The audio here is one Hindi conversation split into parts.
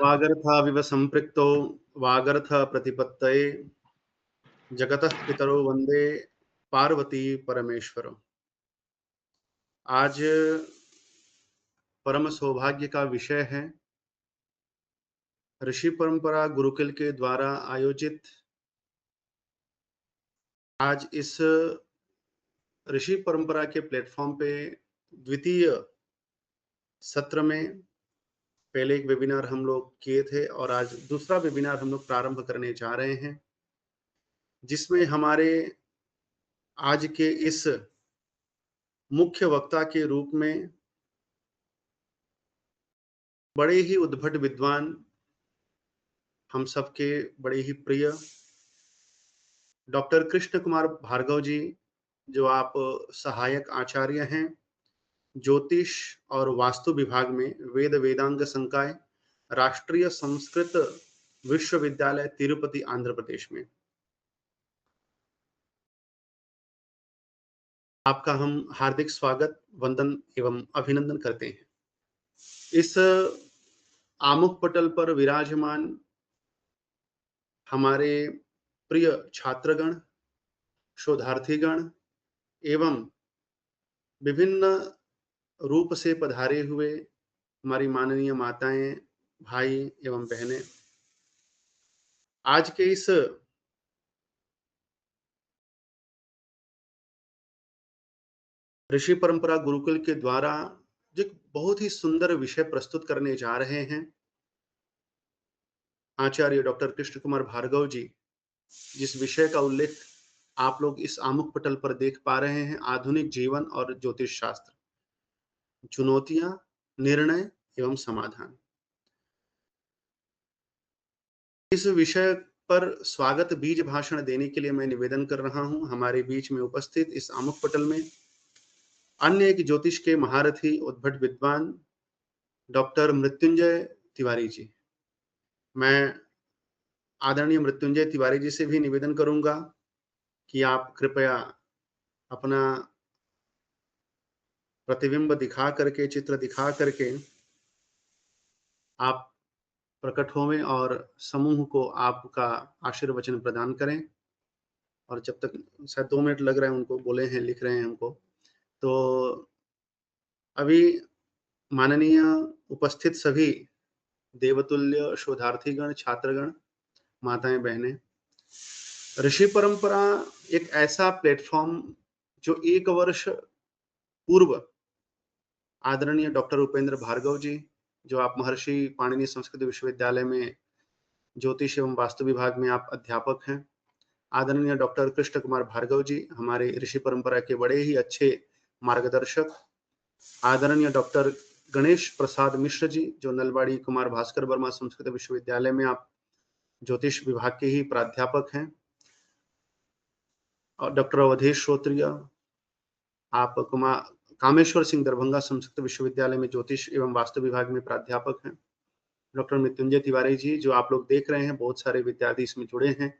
वागर्थाविव सम्पृक्तौ वागर्थ प्रतिपत्तये जगतः पितरौ वन्दे पार्वती परमेश्वरौ। आज परम सौभाग्य का विषय है ऋषि परंपरा गुरुकुल के द्वारा आयोजित आज इस ऋषि परंपरा के प्लेटफॉर्म पे द्वितीय सत्र में पहले एक वेबिनार हम लोग किए थे और आज दूसरा वेबिनार हम लोग प्रारंभ करने जा रहे हैं, जिसमें हमारे आज के इस मुख्य वक्ता के रूप में बड़े ही उद्भट विद्वान, हम सबके बड़े ही प्रिय डॉक्टर कृष्ण कुमार भार्गव जी, जो आप सहायक आचार्य हैं ज्योतिष और वास्तु विभाग में वेद वेदांग संकाय राष्ट्रीय संस्कृत विश्वविद्यालय तिरुपति आंध्र प्रदेश में। आपका हम हार्दिक स्वागत, वंदन एवं अभिनंदन करते हैं। इस आमुख पटल पर विराजमान हमारे प्रिय छात्रगण, शोधार्थीगण एवं विभिन्न रूप से पधारे हुए हमारी माननीय माताएं, भाई एवं बहनें, आज के इस ऋषि परंपरा गुरुकुल के द्वारा जो एक बहुत ही सुंदर विषय प्रस्तुत करने जा रहे हैं, आचार्य डॉक्टर कृष्ण कुमार भार्गव जी, जिस विषय का उल्लेख आप लोग इस आमुख पटल पर देख पा रहे हैं, आधुनिक जीवन और ज्योतिष शास्त्र, चुनौतियां, निर्णय एवं समाधान। इस विषय पर स्वागत बीज भाषण देने के लिए मैं निवेदन कर रहा हूं हमारे बीच में उपस्थित इस आमुख पटल में अन्य एक ज्योतिष के महारथी उद्भट विद्वान डॉक्टर मृत्युंजय तिवारी जी। मैं आदरणीय मृत्युंजय तिवारी जी से भी निवेदन करूंगा कि आप कृपया अपना प्रतिबिंब दिखा करके, चित्र दिखा करके आप प्रकट होवें और समूह को आपका आशीर्वचन प्रदान करें। और जब तक शायद 2 मिनट लग रहे हैं उनको, बोले हैं, लिख रहे हैं हमको, तो अभी माननीय उपस्थित सभी देवतुल्य शोधार्थीगण, छात्रगण, माताएं, बहनें, ऋषि परंपरा एक ऐसा प्लेटफॉर्म जो 1 वर्ष पूर्व आदरणीय डॉक्टर उपेंद्र भार्गव जी, जो आप महर्षि पाणिनि संस्कृत विश्वविद्यालय में ज्योतिष एवं वास्तु विभाग में आप अध्यापक हैं, आदरणीय डॉक्टर कृष्ण कुमार भार्गव जी, हमारे ऋषि परंपरा के बड़े ही अच्छे मार्गदर्शक, आदरणीय डॉक्टर गणेश प्रसाद मिश्र जी, जो नलवाड़ी कुमार भास्कर वर्मा संस्कृत विश्वविद्यालय में आप ज्योतिष विभाग के ही प्राध्यापक हैं, और डॉक्टर अवधेश श्रोत्रिय, आप कामेश्वर सिंह दरभंगा संस्कृत विश्वविद्यालय में ज्योतिष एवं वास्तु विभाग में प्राध्यापक हैं, डॉक्टर मृत्युंजय तिवारी जी, जो आप लोग देख रहे हैं, बहुत सारे विद्यार्थी इसमें जुड़े हैं।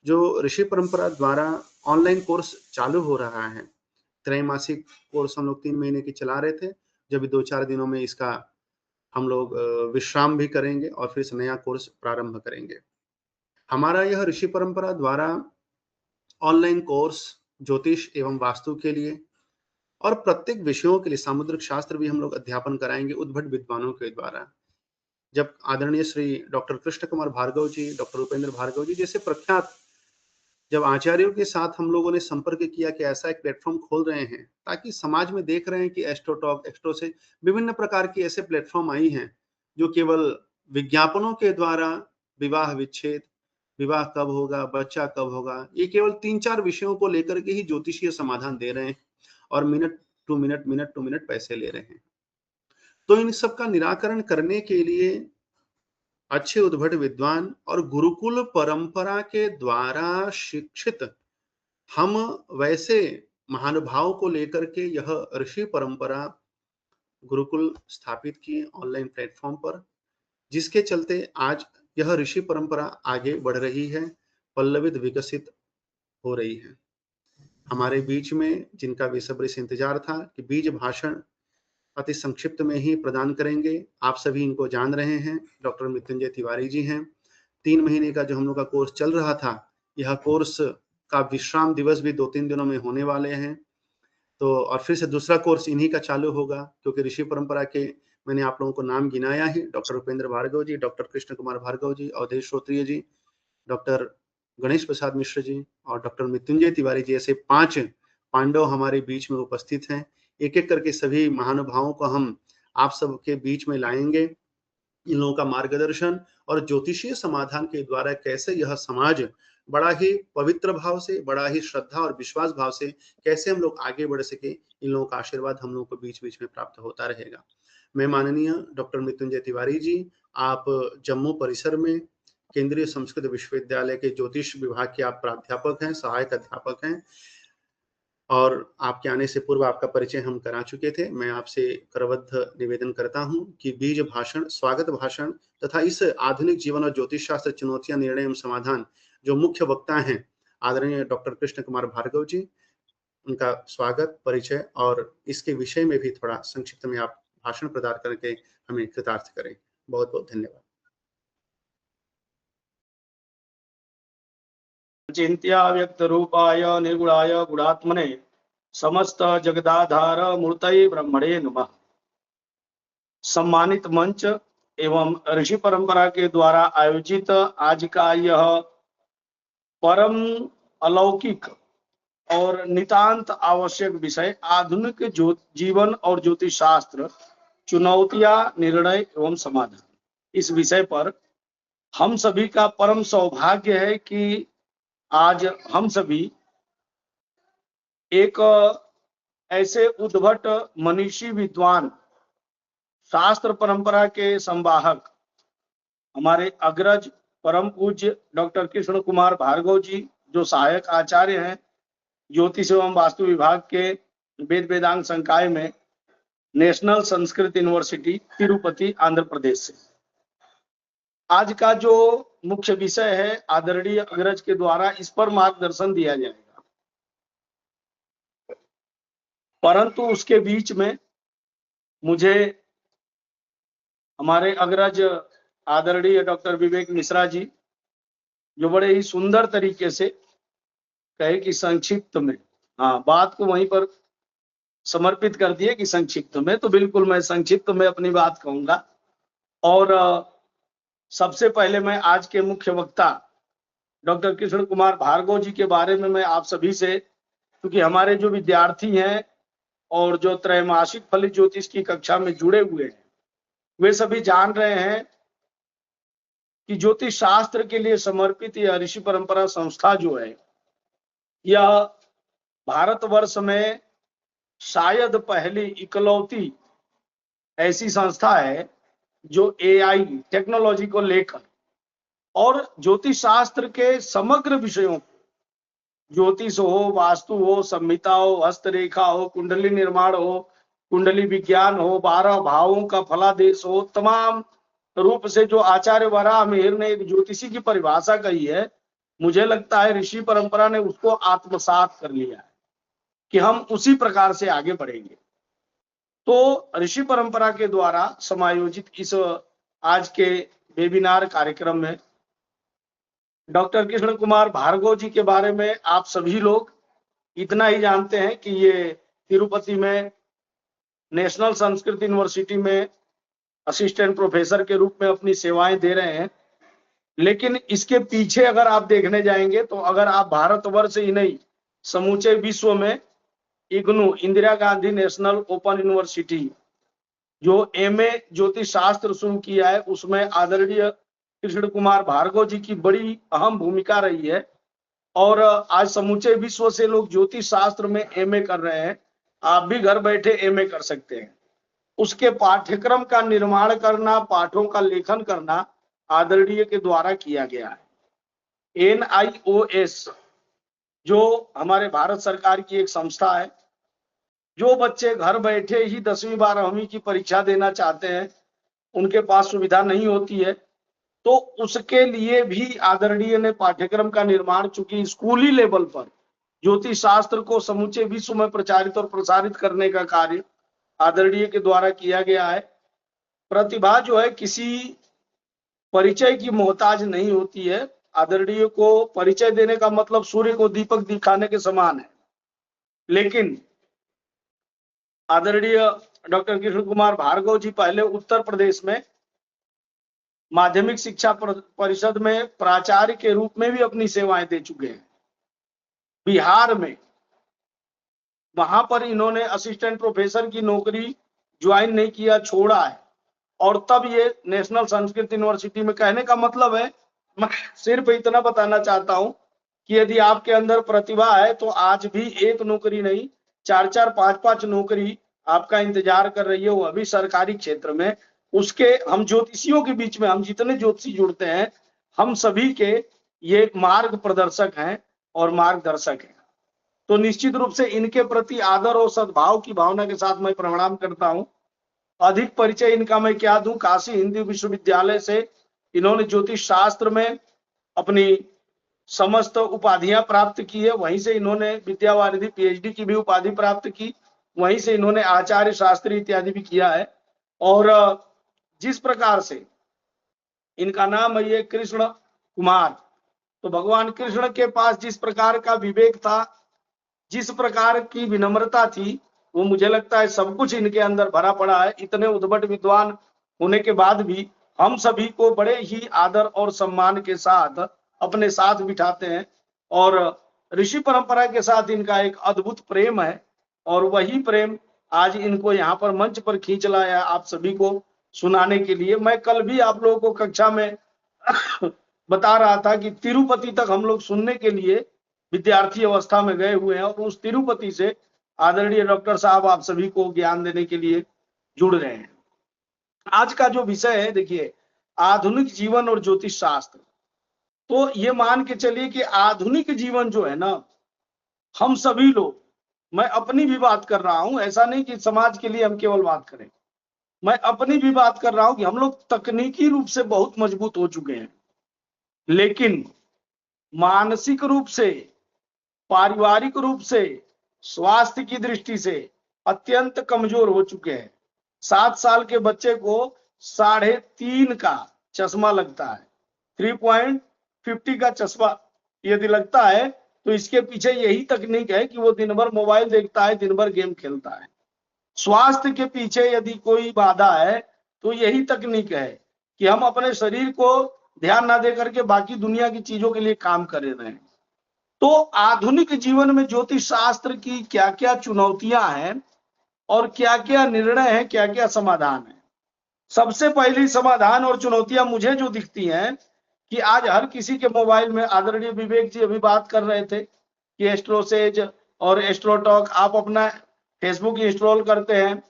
जो ऋषि परंपरा द्वारा ऑनलाइन कोर्स चालू हो रहा है, त्रैमासिक कोर्स हम लोग 3 महीने की चला रहे थे, जो भी 2-4 दिनों में इसका हम लोग विश्राम भी करेंगे और फिर से नया कोर्स प्रारंभ करेंगे। हमारा यह ऋषि परंपरा द्वारा ऑनलाइन कोर्स ज्योतिष एवं वास्तु के लिए और प्रत्येक विषयों के लिए सामुद्रिक शास्त्र भी हम लोग अध्यापन कराएंगे उद्भट विद्वानों के द्वारा। जब आदरणीय श्री डॉक्टर कृष्ण कुमार भार्गव जी, डॉक्टर उपेंद्र भार्गव जी जैसे प्रख्यात जब आचार्यों के साथ हम लोगों ने संपर्क किया कि ऐसा एक प्लेटफॉर्म खोल रहे हैं, ताकि समाज में देख रहे हैं कि एस्ट्रोटॉक, एक्स्ट्रो से विभिन्न प्रकार की ऐसे प्लेटफॉर्म आई हैं, जो केवल विज्ञापनों के द्वारा विवाह विच्छेद, विवाह कब होगा, बच्चा कब होगा, ये केवल 3-4 विषयों को लेकर के ही ज्योतिषीय समाधान दे रहे हैं और मिनट टू मिनट पैसे ले रहे हैं। तो इन सब का निराकरण करने के लिए अच्छे उद्भट विद्वान और गुरुकुल परंपरा के द्वारा शिक्षित हम वैसे महानुभाव को लेकर के यह ऋषि परंपरा गुरुकुल स्थापित किए ऑनलाइन प्लेटफॉर्म पर, जिसके चलते आज यह ऋषि परंपरा आगे बढ़ रही है, पल्लवित विकसित हो रही है। हमारे बीच में जिनका बेसब्री से इंतजार था कि बीज भाषण अति संक्षिप्त में ही प्रदान करेंगे। आप सभी इनको जान रहे हैं, डॉक्टर मृत्युंजय तिवारी जी हैं। 3 महीने का जो हम लोग का कोर्स चल रहा था, यह कोर्स का विश्राम दिवस भी 2-3 दिनों में होने वाले हैं। तो और फिर से दूसरा कोर्स इन्हीं का चालू होगा, क्योंकि ऋषि परंपरा के मैंने आप लोगों को नाम गिनाया ही, डॉक्टर उपेंद्र भार्गव जी, डॉक्टर कृष्ण कुमार भार्गव जी, अवधेश श्रोत्रिय जी, डॉक्टर गणेश प्रसाद मिश्र जी और डॉक्टर मृत्युंजय तिवारी जी, ऐसे 5 पांडव हमारे बीच में उपस्थित हैं। एक-एक करके सभी महानुभावों को हम आप सबके बीच में लाएँगे। इन लोगों का मार्गदर्शन और ज्योतिषीय समाधान के द्वारा कैसे यह समाज बड़ा ही पवित्र भाव से, बड़ा ही श्रद्धा और विश्वास भाव से कैसे हम लोग आगे बढ़ सके, इन लोगों का आशीर्वाद हम लोगों को बीच-बीच में प्राप्त होता रहेगा। मैं माननीय डॉक्टर मृत्युंजय तिवारी जी, आप जम्मू परिसर में केंद्रीय संस्कृत विश्वविद्यालय के ज्योतिष विभाग के आप प्राध्यापक हैं, सहायक अध्यापक हैं और आपके आने से पूर्व आपका परिचय हम करा चुके थे। मैं आपसे करबद्ध निवेदन करता हूँ कि बीज भाषण, स्वागत भाषण तथा इस आधुनिक जीवन और ज्योतिष शास्त्र चुनौतियाँ, निर्णय एवं समाधान जो मुख्य वक्ता हैं, आदरणीय डॉक्टर कृष्ण कुमार भार्गव जी, उनका स्वागत, परिचय और इसके विषय में भी थोड़ा संक्षिप्त में आप भाषण प्रदान करके हमें कृतार्थ करें। बहुत-बहुत धन्यवाद। चिंत्या व्यक्त रूपाय निर्गुणाय गुणात्मने समस्त जगदाधार मूर्तये ब्रह्मणे नमः। सम्मानित मंच एवं ऋषि परंपरा के द्वारा आयोजित आज का यह परम अलौकिक और नितांत आवश्यक विषय आधुनिक जीवन और ज्योतिष शास्त्र, चुनौतियां, निर्णय एवं समाधान, इस विषय पर हम सभी का परम सौभाग्य है कि आज हम सभी एक ऐसे उद्भट मनीषी विद्वान, शास्त्र परंपरा के संवाहक, हमारे अग्रज परम पूज्य डॉक्टर कृष्ण कुमार भार्गव जी, जो सहायक आचार्य हैं ज्योतिष एवं वास्तु विभाग के वेद वेदांग संकाय में, नेशनल संस्कृत यूनिवर्सिटी तिरुपति, आंध्र प्रदेश से। आज का जो मुख्य विषय है, आदरणीय अग्रज के द्वारा इस पर मार्गदर्शन दिया जाएगा, परंतु उसके बीच में मुझे हमारे अग्रज आदरणीय डॉक्टर विवेक मिश्रा जी, जो बड़े ही सुंदर तरीके से कहे कि संक्षिप्त में, हाँ, बात को वहीं पर समर्पित कर दिए कि संक्षिप्त में, तो बिल्कुल मैं संक्षिप्त में अपनी बात कहूंगा। और सबसे पहले मैं आज के मुख्य वक्ता डॉक्टर कृष्ण कुमार भार्गव जी के बारे में मैं आप सभी से, क्योंकि हमारे जो विद्यार्थी हैं और जो त्रैमासिक फलित ज्योतिष की कक्षा में जुड़े हुए हैं, वे सभी जान रहे हैं कि ज्योतिष शास्त्र के लिए समर्पित यह ऋषि परंपरा संस्था जो है, यह भारतवर्ष में शायद पहली इकलौती ऐसी संस्था है जो एआई टेक्नोलॉजी को लेकर और ज्योतिष शास्त्र के समग्र विषयों, ज्योतिष हो, वास्तु हो, संहिता हो, हस्तरेखा हो, कुंडली निर्माण हो, कुंडली विज्ञान हो, 12 भावों का फलादेश हो, तमाम रूप से जो आचार्य वराह मिहिर ने एक ज्योतिषी की परिभाषा कही है, मुझे लगता है ऋषि परंपरा ने उसको आत्मसात कर लिया है कि हम उसी प्रकार से आगे बढ़ेंगे। तो ऋषि परंपरा के द्वारा समायोजित इस आज के वेबिनार कार्यक्रम में डॉक्टर कृष्ण कुमार भार्गव जी के बारे में आप सभी लोग इतना ही जानते हैं कि ये तिरुपति में नेशनल संस्कृत यूनिवर्सिटी में असिस्टेंट प्रोफेसर के रूप में अपनी सेवाएं दे रहे हैं। लेकिन इसके पीछे अगर आप देखने जाएंगे तो अगर आप भारतवर्ष ही नहीं, समूचे विश्व में IGNOU, Indira Gandhi national open university, जो एमए ज्योतिष शास्त्र शुरू किया है, उसमें आदरणीय कृष्ण कुमार भार्गव जी की बड़ी अहम भूमिका रही है। और आज समूचे विश्व से लोग ज्योतिष शास्त्र में एमए कर रहे हैं। आप भी घर बैठे एमए कर सकते हैं। उसके पाठ्यक्रम का निर्माण करना, पाठों का लेखन करना आदरणीय के द्वारा किया गया है। NIOS जो हमारे भारत सरकार की एक संस्था है, जो बच्चे घर बैठे ही 10वीं 12वीं की परीक्षा देना चाहते हैं, उनके पास सुविधा नहीं होती है, तो उसके लिए भी आदरणीय ने पाठ्यक्रम का निर्माण, चूंकि स्कूली लेवल पर ज्योतिष शास्त्र को समूचे विश्व में प्रचारित और प्रसारित करने का कार्य आदरणीय के द्वारा किया गया है। प्रतिभा जो है किसी परिचय की मोहताज नहीं होती है। आदरणीय को परिचय देने का मतलब सूर्य को दीपक दिखाने के समान है। लेकिन आदरणीय डॉक्टर कृष्ण कुमार भार्गव जी पहले उत्तर प्रदेश में माध्यमिक शिक्षा परिषद में प्राचार्य के रूप में भी अपनी सेवाएं दे चुके हैं। बिहार में वहां पर इन्होंने असिस्टेंट प्रोफेसर की नौकरी ज्वाइन नहीं किया, छोड़ा है, और तब ये नेशनल संस्कृत यूनिवर्सिटी में। कहने का मतलब है, मैं सिर्फ इतना बताना चाहता हूं कि यदि आपके अंदर प्रतिभा है तो आज भी एक नौकरी नहीं, 4-4, 5-5 नौकरी आपका इंतजार कर रही है, वो अभी सरकारी क्षेत्र में। उसके हम ज्योतिषियों के बीच में, हम जितने ज्योतिषी जुड़ते हैं, हम सभी के ये मार्ग प्रदर्शक हैं और मार्गदर्शक हैं। तो निश्चित रूप से इनके प्रति आदर और सद्भाव की भावना के साथ मैं प्रणाम करता हूं। अधिक परिचय इनका मैं क्या दूं। काशी हिंदू विश्वविद्यालय से इन्होंने ज्योतिष शास्त्र में अपनी समस्त उपाधियां प्राप्त की है। वहीं से इन्होंने विद्यावारिधि पीएचडी की भी उपाधि प्राप्त की। वहीं से इन्होंने आचार्य शास्त्री इत्यादि भी किया है। और जिस प्रकार से इनका नाम है ये कृष्ण कुमार, तो भगवान कृष्ण के पास जिस प्रकार का विवेक था, जिस प्रकार की विनम्रता थी, वो मुझे लगता है सब कुछ इनके अंदर भरा पड़ा है। इतने उद्भट विद्वान होने के बाद भी हम सभी को बड़े ही आदर और सम्मान के साथ अपने साथ बिठाते हैं। और ऋषि परंपरा के साथ इनका एक अद्भुत प्रेम है, और वही प्रेम आज इनको यहाँ पर मंच पर खींच लाया आप सभी को सुनाने के लिए। मैं कल भी आप लोगों को कक्षा में बता रहा था कि तिरुपति तक हम लोग सुनने के लिए विद्यार्थी अवस्था में गए हुए हैं, और उस तिरुपति से आदरणीय डॉक्टर साहब आप सभी को ज्ञान देने के लिए जुड़ रहे हैं। आज का जो विषय है, देखिए, आधुनिक जीवन और ज्योतिष शास्त्र। तो ये मान के चलिए कि आधुनिक जीवन जो है ना, हम सभी लोग, मैं अपनी भी बात कर रहा हूं, ऐसा नहीं कि समाज के लिए हम केवल बात करें, मैं अपनी भी बात कर रहा हूं कि हम लोग तकनीकी रूप से बहुत मजबूत हो चुके हैं, लेकिन मानसिक रूप से, पारिवारिक रूप से, स्वास्थ्य की दृष्टि से अत्यंत कमजोर हो चुके हैं। 7 साल के बच्चे को 3.5 का चश्मा लगता है, 3.50 का चश्मा यदि लगता है, तो इसके पीछे यही तकनीक है कि वो दिन भर मोबाइल देखता है, दिन भर गेम खेलता है। स्वास्थ्य के पीछे यदि कोई बाधा है तो यही तकनीक है कि हम अपने शरीर को ध्यान ना दे करके बाकी दुनिया की चीजों के लिए काम कर रहे हैं। तो आधुनिक जीवन में ज्योतिष शास्त्र की क्या क्या चुनौतियां हैं और क्या क्या निर्णय है, क्या क्या समाधान है। सबसे पहली समाधान और चुनौतियां मुझे जो दिखती हैं कि आज हर किसी के मोबाइल में, आदरणीय विवेक जी अभी बात कर रहे थे कि एस्ट्रोसेज और एस्ट्रोटॉक, आप अपना फेसबुक इंस्टॉल करते हैं,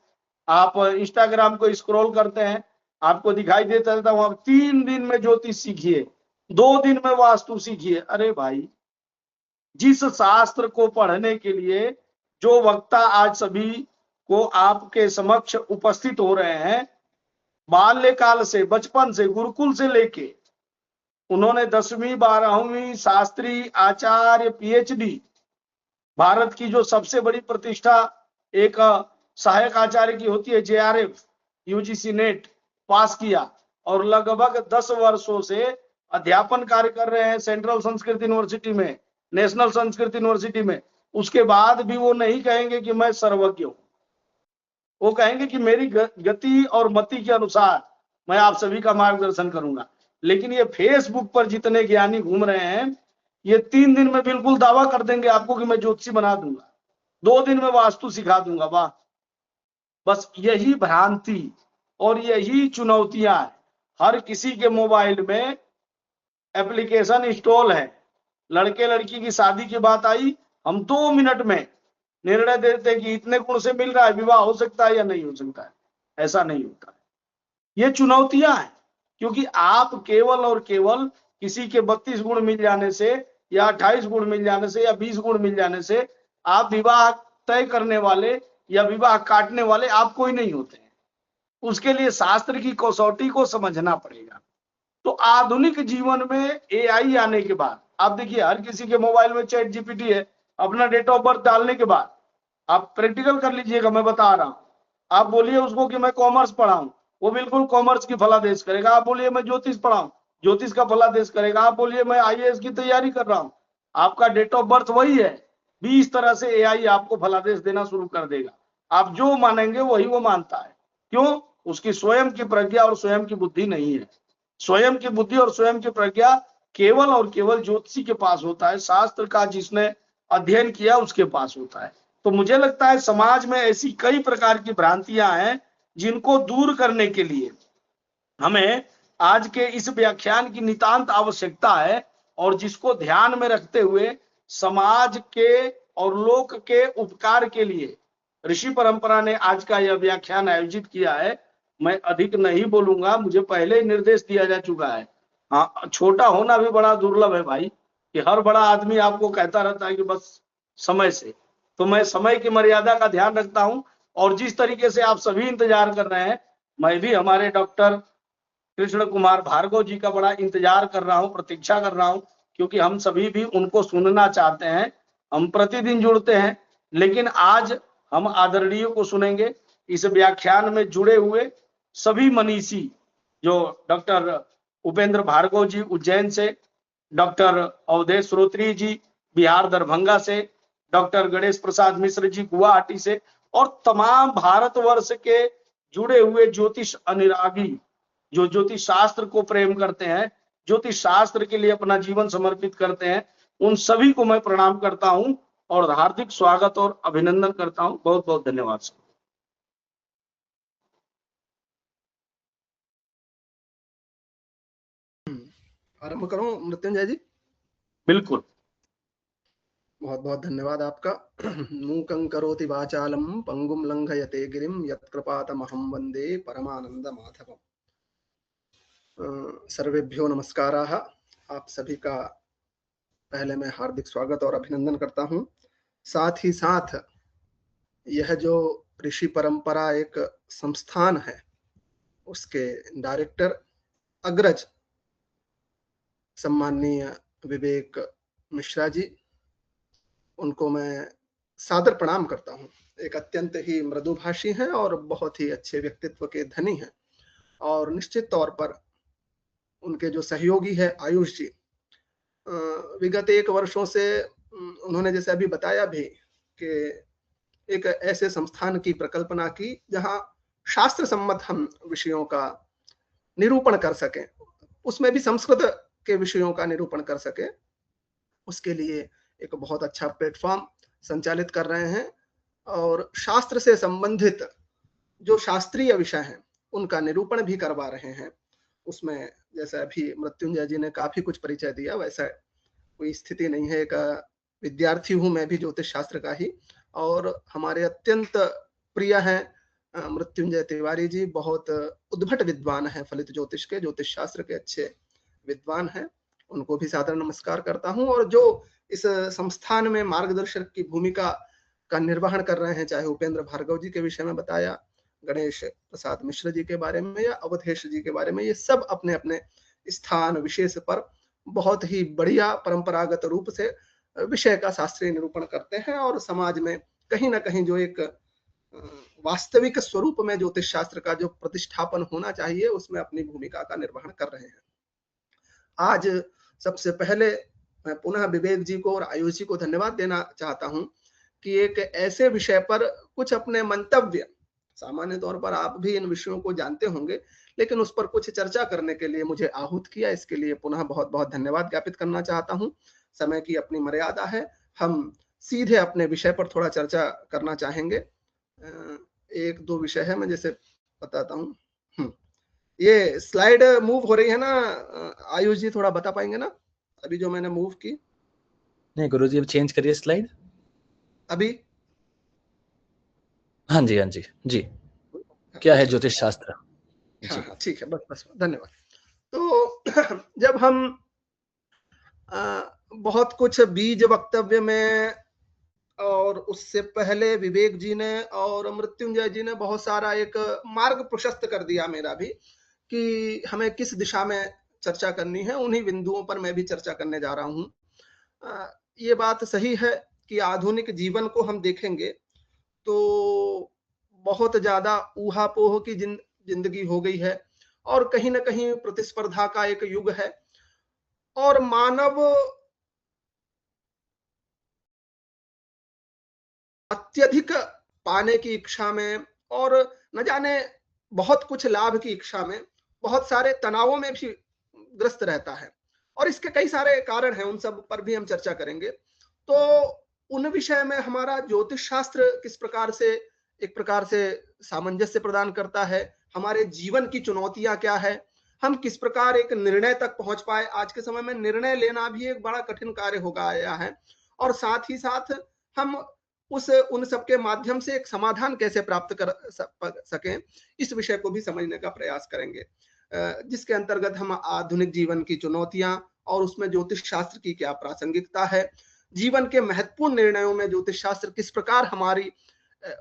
आप इंस्टाग्राम को स्क्रॉल करते हैं, आपको दिखाई देता रहता वहां 3 दिन में ज्योतिष सीखिए, 2 दिन में वास्तु सीखिए। अरे भाई, जिस शास्त्र को पढ़ने के लिए जो वक्ता आज सभी को आपके समक्ष उपस्थित हो रहे हैं, बाल्यकाल से, बचपन से, गुरुकुल से लेके उन्होंने 10वीं 12वीं शास्त्री, आचार्य, पीएचडी, भारत की जो सबसे बड़ी प्रतिष्ठा एक सहायक आचार्य की होती है, जेआरएफ, यूजीसी नेट पास किया, और लगभग 10 वर्षों से अध्यापन कार्य कर रहे हैं सेंट्रल संस्कृत यूनिवर्सिटी में, नेशनल संस्कृत यूनिवर्सिटी में। उसके बाद भी वो नहीं कहेंगे कि मैं सर्वज्ञ हूं, वो कहेंगे कि मेरी गति और मति के अनुसार मैं आप सभी का मार्गदर्शन करूंगा। लेकिन ये फेसबुक पर जितने ज्ञानी घूम रहे हैं, ये 3 दिन में बिल्कुल दावा कर देंगे आपको कि मैं ज्योतिषी बना दूंगा, 2 दिन में वास्तु सिखा दूंगा। वाह, बस यही भ्रांति और यही चुनौतियां है। हर किसी के मोबाइल में एप्लीकेशन इंस्टॉल है। लड़के लड़की की शादी की बात आई, हम 2 मिनट में निर्णय देते हैं कि इतने गुण से मिल रहा है, विवाह हो सकता है या नहीं हो सकता है। ऐसा नहीं होता है। ये चुनौतियां हैं, क्योंकि आप केवल और केवल किसी के 32 गुण मिल जाने से या 28 गुण मिल जाने से या 20 गुण मिल जाने से आप विवाह तय करने वाले या विवाह काटने वाले आप कोई नहीं होते हैं। उसके लिए शास्त्र की कसौटी को समझना पड़ेगा। तो आधुनिक जीवन में एआई आने के बाद आप देखिए, हर किसी के मोबाइल में चैट जीपीटी है। अपना डेट ऑफ बर्थ डालने के बाद आप प्रैक्टिकल कर लीजिएगा, मैं बता रहा हूं, आप बोलिए उसको कि मैं कॉमर्स पढ़ाऊं, वो बिल्कुल कॉमर्स की फलादेश करेगा। आप बोलिए मैं ज्योतिष पढ़ाऊं, ज्योतिष का फलादेश करेगा। आप बोलिए मैं आईएएस की तैयारी कर रहा हूं, आपका डेट ऑफ बर्थ वही है, 20 तरह से एआई आपको फलादेश देना शुरू कर देगा। आप जो मानेंगे वही वो मानता है। क्यों? उसकी स्वयं की प्रज्ञा और स्वयं की बुद्धि नहीं है। स्वयं की बुद्धि और स्वयं की प्रज्ञा केवल और केवल ज्योतिषी के पास होता है, शास्त्र का जिसने अध्ययन किया उसके पास होता है। तो मुझे लगता है समाज में ऐसी कई प्रकार की भ्रांतियां हैं जिनको दूर करने के लिए हमें आज के इस व्याख्यान की नितांत आवश्यकता है, और जिसको ध्यान में रखते हुए समाज के और लोक के उपकार के लिए ऋषि परंपरा ने आज का यह व्याख्यान आयोजित किया है। मैं अधिक नहीं बोलूंगा, मुझे पहले ही निर्देश दिया जा चुका है। हाँ, छोटा होना भी बड़ा दुर्लभ है भाई, कि हर बड़ा आदमी आपको कहता रहता है कि बस समय से। तो मैं समय की मर्यादा का ध्यान रखता हूं, और जिस तरीके से आप सभी इंतजार कर रहे हैं, मैं भी हमारे डॉक्टर कृष्ण कुमार भार्गव जी का बड़ा इंतजार कर रहा हूं, प्रतीक्षा कर रहा हूं, क्योंकि हम सभी भी उनको सुनना चाहते हैं। हम प्रतिदिन जुड़ते हैं, लेकिन आज हम आदरणीय को सुनेंगे। इस व्याख्यान में जुड़े हुए सभी मनीषी, जो डॉक्टर उपेंद्र भार्गव जी उज्जैन से, डॉक्टर अवधेश श्रोत्री जी बिहार दरभंगा से, डॉक्टर गणेश प्रसाद मिश्र जी गुवाहाटी से, और तमाम भारतवर्ष के जुड़े हुए ज्योतिष अनुरागी जो ज्योतिष शास्त्र को प्रेम करते हैं, ज्योतिष शास्त्र के लिए अपना जीवन समर्पित करते हैं, उन सभी को मैं प्रणाम करता हूं और हार्दिक स्वागत और अभिनंदन करता हूं। बहुत बहुत धन्यवाद। आरंभ करूं मृत्युंजय जी? बिल्कुल। बहुत बहुत धन्यवाद आपका। मूकं करोति वाचालं पंगुं लंघयते गिरिं यत्कृपातमहं वंदे परमानंद माधवम। सर्वेभ्यो नमस्काराः। आप सभी का पहले मैं हार्दिक स्वागत और अभिनंदन करता हूं। साथ ही साथ यह जो ऋषि परंपरा एक संस्थान है, उसके डायरेक्टर अग्रज सम्माननीय विवेक मिश्रा जी, उनको मैं सादर प्रणाम करता हूं। एक अत्यंत ही मृदुभाषी हैं और बहुत ही अच्छे व्यक्तित्व के धनी हैं। और निश्चित तौर पर उनके जो सहयोगी है आयुष जी, विगत 1 वर्षों से उन्होंने जैसे अभी बताया भी कि एक ऐसे संस्थान की प्रकल्पना की जहां शास्त्र सम्मत हम विषयों का निरूपण कर सकें, उसमें भी संस्कृत के विषयों का निरूपण कर सके, उसके लिए एक बहुत अच्छा प्लेटफॉर्म संचालित कर रहे हैं। और शास्त्र से संबंधित जो शास्त्रीय विषय हैं उनका निरूपण भी करवा रहे हैं। उसमें जैसे अभी मृत्युंजय जी ने काफी कुछ परिचय दिया, वैसा कोई स्थिति नहीं है। एक विद्यार्थी हूं मैं भी ज्योतिष शास्त्र का ही, और हमारे अत्यंत प्रिय हैं मृत्युंजय तिवारी जी, बहुत उद्भट विद्वान हैं, फलित ज्योतिष के, ज्योतिष शास्त्र के अच्छे विद्वान हैं। उनको भी सादर नमस्कार करता हूं। और जो इस संस्थान में मार्गदर्शक की भूमिका का निर्वहन कर रहे हैं, चाहे उपेंद्र भार्गव जी के विषय में बताया, गणेश प्रसाद मिश्र जी के बारे में या अवधेश जी के बारे में, ये सब अपने अपने स्थान विशेष पर बहुत ही बढ़िया परंपरागत रूप से विषय का शास्त्रीय निरूपण करते हैं, और समाज में कहीं ना कहीं जो एक वास्तविक स्वरूप में ज्योतिष शास्त्र का जो प्रतिष्ठापन होना चाहिए, उसमें अपनी भूमिका का निर्वहन कर रहे हैं। आज सबसे पहले मैं पुनः विवेक जी को और आयुष जी को धन्यवाद देना चाहता हूं कि एक ऐसे विषय पर कुछ अपने मंतव्य, सामान्य तौर पर आप भी इन विषयों को जानते होंगे, लेकिन उस पर कुछ चर्चा करने के लिए मुझे आहूत किया। इसके लिए पुनः बहुत बहुत धन्यवाद ज्ञापित करना चाहता हूं। समय की अपनी मर्यादा है, हम सीधे अपने विषय पर थोड़ा चर्चा करना चाहेंगे। 1-2 विषय है, मैं जैसे बताता हूं। ये स्लाइड मूव हो रही है ना आयुष जी, थोड़ा बता पाएंगे ना अभी जो मैंने मूव की? नहीं गुरुजी, अब चेंज करिए स्लाइड अभी। हाँ जी, हाँ जी जी। क्या है ज्योतिष शास्त्र? हाँ, ठीक है, बस धन्यवाद। तो जब हम बहुत कुछ बीज वक्तव्य में, और उससे पहले विवेक जी ने और मृत्युंजय जी ने बहुत सारा एक मार्ग प्रशस्त कर दिया मेरा भी, कि हमें किस दिशा में चर्चा करनी है, उन्हीं बिंदुओं पर मैं भी चर्चा करने जा रहा हूं। ये बात सही है कि आधुनिक जीवन को हम देखेंगे तो बहुत ज्यादा ऊहापोह की जिंदगी हो गई है और कहीं ना कहीं प्रतिस्पर्धा का एक युग है और मानव अत्यधिक पाने की इच्छा में और न जाने बहुत कुछ लाभ की इच्छा में बहुत सारे तनावों में भी ग्रस्त रहता है और इसके कई सारे कारण हैं, उन सब पर भी हम चर्चा करेंगे। तो उन विषय में हमारा ज्योतिष शास्त्र किस प्रकार से एक प्रकार से सामंजस्य प्रदान करता है, हमारे जीवन की चुनौतियां क्या है, हम किस प्रकार एक निर्णय तक पहुंच पाए। आज के समय में निर्णय लेना भी एक बड़ा कठिन कार्य हो गया है और साथ ही साथ हम उन सब के माध्यम से एक समाधान कैसे प्राप्त कर सकें, इस विषय को भी समझने का प्रयास करेंगे, जिसके अंतर्गत हम आधुनिक जीवन की चुनौतियां और उसमें ज्योतिष शास्त्र की क्या प्रासंगिकता है, जीवन के महत्वपूर्ण निर्णयों में ज्योतिष शास्त्र किस प्रकार हमारी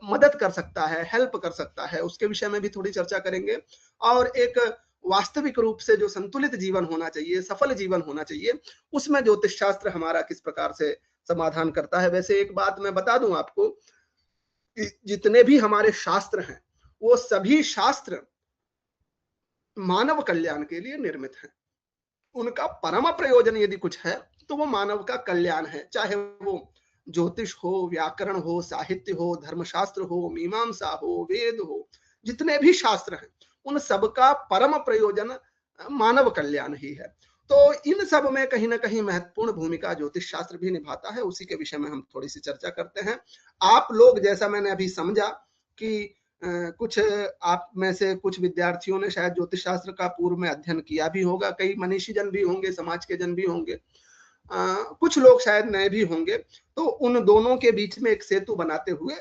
मदद कर सकता है, हेल्प कर सकता है, उसके विषय में भी थोड़ी चर्चा करेंगे। और एक वास्तविक रूप से जो संतुलित जीवन होना चाहिए, सफल जीवन होना चाहिए, उसमें ज्योतिष शास्त्र हमारा किस प्रकार से समाधान करता है। वैसे एक बात मैं बता दूं आपको कि जितने भी हमारे शास्त्र हैं वो सभी शास्त्र मानव कल्याण के लिए निर्मित हैं। उनका परम प्रयोजन यदि कुछ है तो वो मानव का कल्याण है, चाहे वो ज्योतिष हो, व्याकरण हो, साहित्य हो, धर्मशास्त्र हो, मीमांसा हो, वेद हो, जितने भी शास्त्र हैं उन सबका परम प्रयोजन मानव कल्याण ही है। तो इन सब में कहीं ना कहीं महत्वपूर्ण भूमिका ज्योतिष शास्त्र भी निभाता है, उसी के विषय में हम थोड़ी सी चर्चा करते हैं। आप लोग, जैसा मैंने अभी समझा कि कुछ आप में से कुछ विद्यार्थियों ने शायद ज्योतिष शास्त्र का पूर्व में अध्ययन किया भी होगा, कई मनीषी जन भी होंगे, समाज के जन भी होंगे, कुछ लोग शायद नए भी होंगे। तो उन दोनों के बीच में एक सेतु बनाते हुए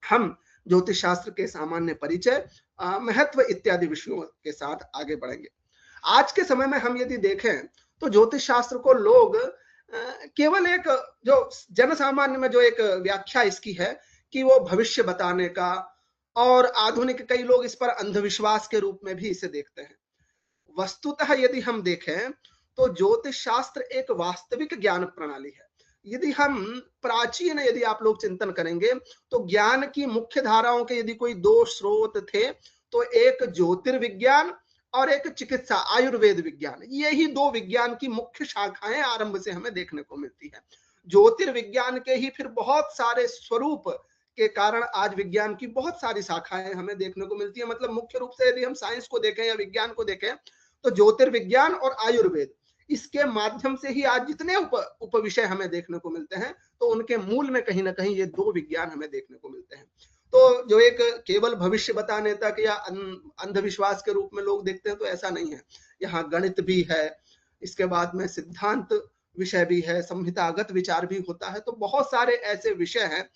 हम ज्योतिष शास्त्र के सामान्य परिचय, महत्व इत्यादि विषयों के साथ आगे बढ़ेंगे। आज के समय में हम यदि देखें तो ज्योतिष शास्त्र को लोग केवल एक जो जन सामान्य में जो एक व्याख्या इसकी है कि वो भविष्य बताने का, और आधुनिक कई लोग इस पर अंधविश्वास के रूप में भी इसे देखते हैं। वस्तुतः यदि हम देखें तो ज्योतिष शास्त्र एक वास्तविक ज्ञान प्रणाली है। यदि हम प्राचीन यदि आप लोग चिंतन करेंगे तो ज्ञान की मुख्य धाराओं के यदि कोई दो स्रोत थे तो एक ज्योतिर्विज्ञान और एक चिकित्सा आयुर्वेद विज्ञान, यही दो विज्ञान की मुख्य शाखाएं आरंभ से हमें देखने को मिलती है। ज्योतिर्विज्ञान के ही फिर बहुत सारे स्वरूप के कारण आज विज्ञान की बहुत सारी शाखाएं हमें देखने को मिलती है। मतलब मुख्य रूप से यदि हम साइंस को देखें या विज्ञान को देखें तो ज्योतिर्विज्ञान और आयुर्वेद, इसके माध्यम से ही आज जितने उप विषय हमें देखने को मिलते हैं तो उनके मूल में कहीं ना कहीं ये दो विज्ञान हमें देखने को मिलते हैं। तो जो एक केवल भविष्य बताने तक या अंधविश्वास के रूप में लोग देखते हैं तो ऐसा नहीं है। यहाँ गणित भी है, इसके बाद में सिद्धांत विषय भी है, संहितागत विचार भी होता है। तो बहुत सारे ऐसे विषय हैं,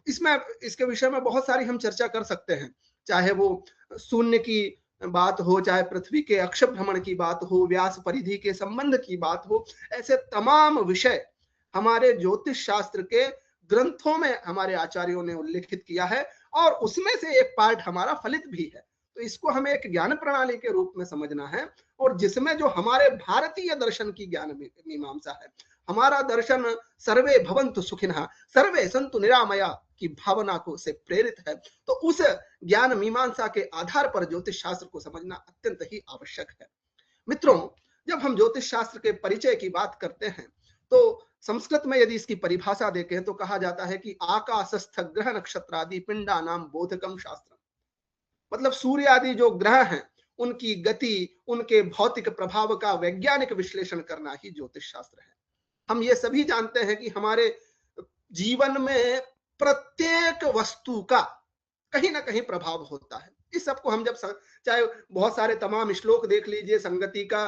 इसमें इसके विषय में बहुत सारी हम चर्चा कर सकते हैं, चाहे वो शून्य की बात हो, चाहे पृथ्वी के अक्ष भ्रमण की बात हो, व्यास परिधि के संबंध की बात हो। ऐसे तमाम विषय हमारे ज्योतिष शास्त्र के ग्रंथों में हमारे आचार्यों ने उल्लेखित किया है और उसमें से एक पार्ट हमारा फलित भी है। तो इसको हमें एक ज्ञान प्रणाली के रूप में समझना है और जिसमें जो हमारे भारतीय दर्शन की ज्ञान मीमांसा है, हमारा दर्शन सर्वे भवन्तु सुखिनः सर्वे सन्तु निरामया की भावना को से प्रेरित है। तो उस ज्ञान मीमांसा के आधार पर ज्योतिष शास्त्र को समझना अत्यंत ही आवश्यक है। मित्रों, जब हम ज्योतिष शास्त्र के परिचय की बात करते हैं तो संस्कृत में यदि इसकी परिभाषा देखें तो कहा जाता है कि आकाशस्थ ग्रह नक्षत्र आदि पिंडा नाम बोधकम शास्त्र। मतलब सूर्य आदि जो ग्रह हैं उनकी गति, उनके भौतिक प्रभाव का वैज्ञानिक विश्लेषण करना ही ज्योतिष शास्त्र है। हम ये सभी जानते हैं कि हमारे जीवन में प्रत्येक वस्तु का कहीं ना कहीं प्रभाव होता है। इस सबको हम जब चाहे बहुत सारे तमाम श्लोक देख लीजिए, संगति का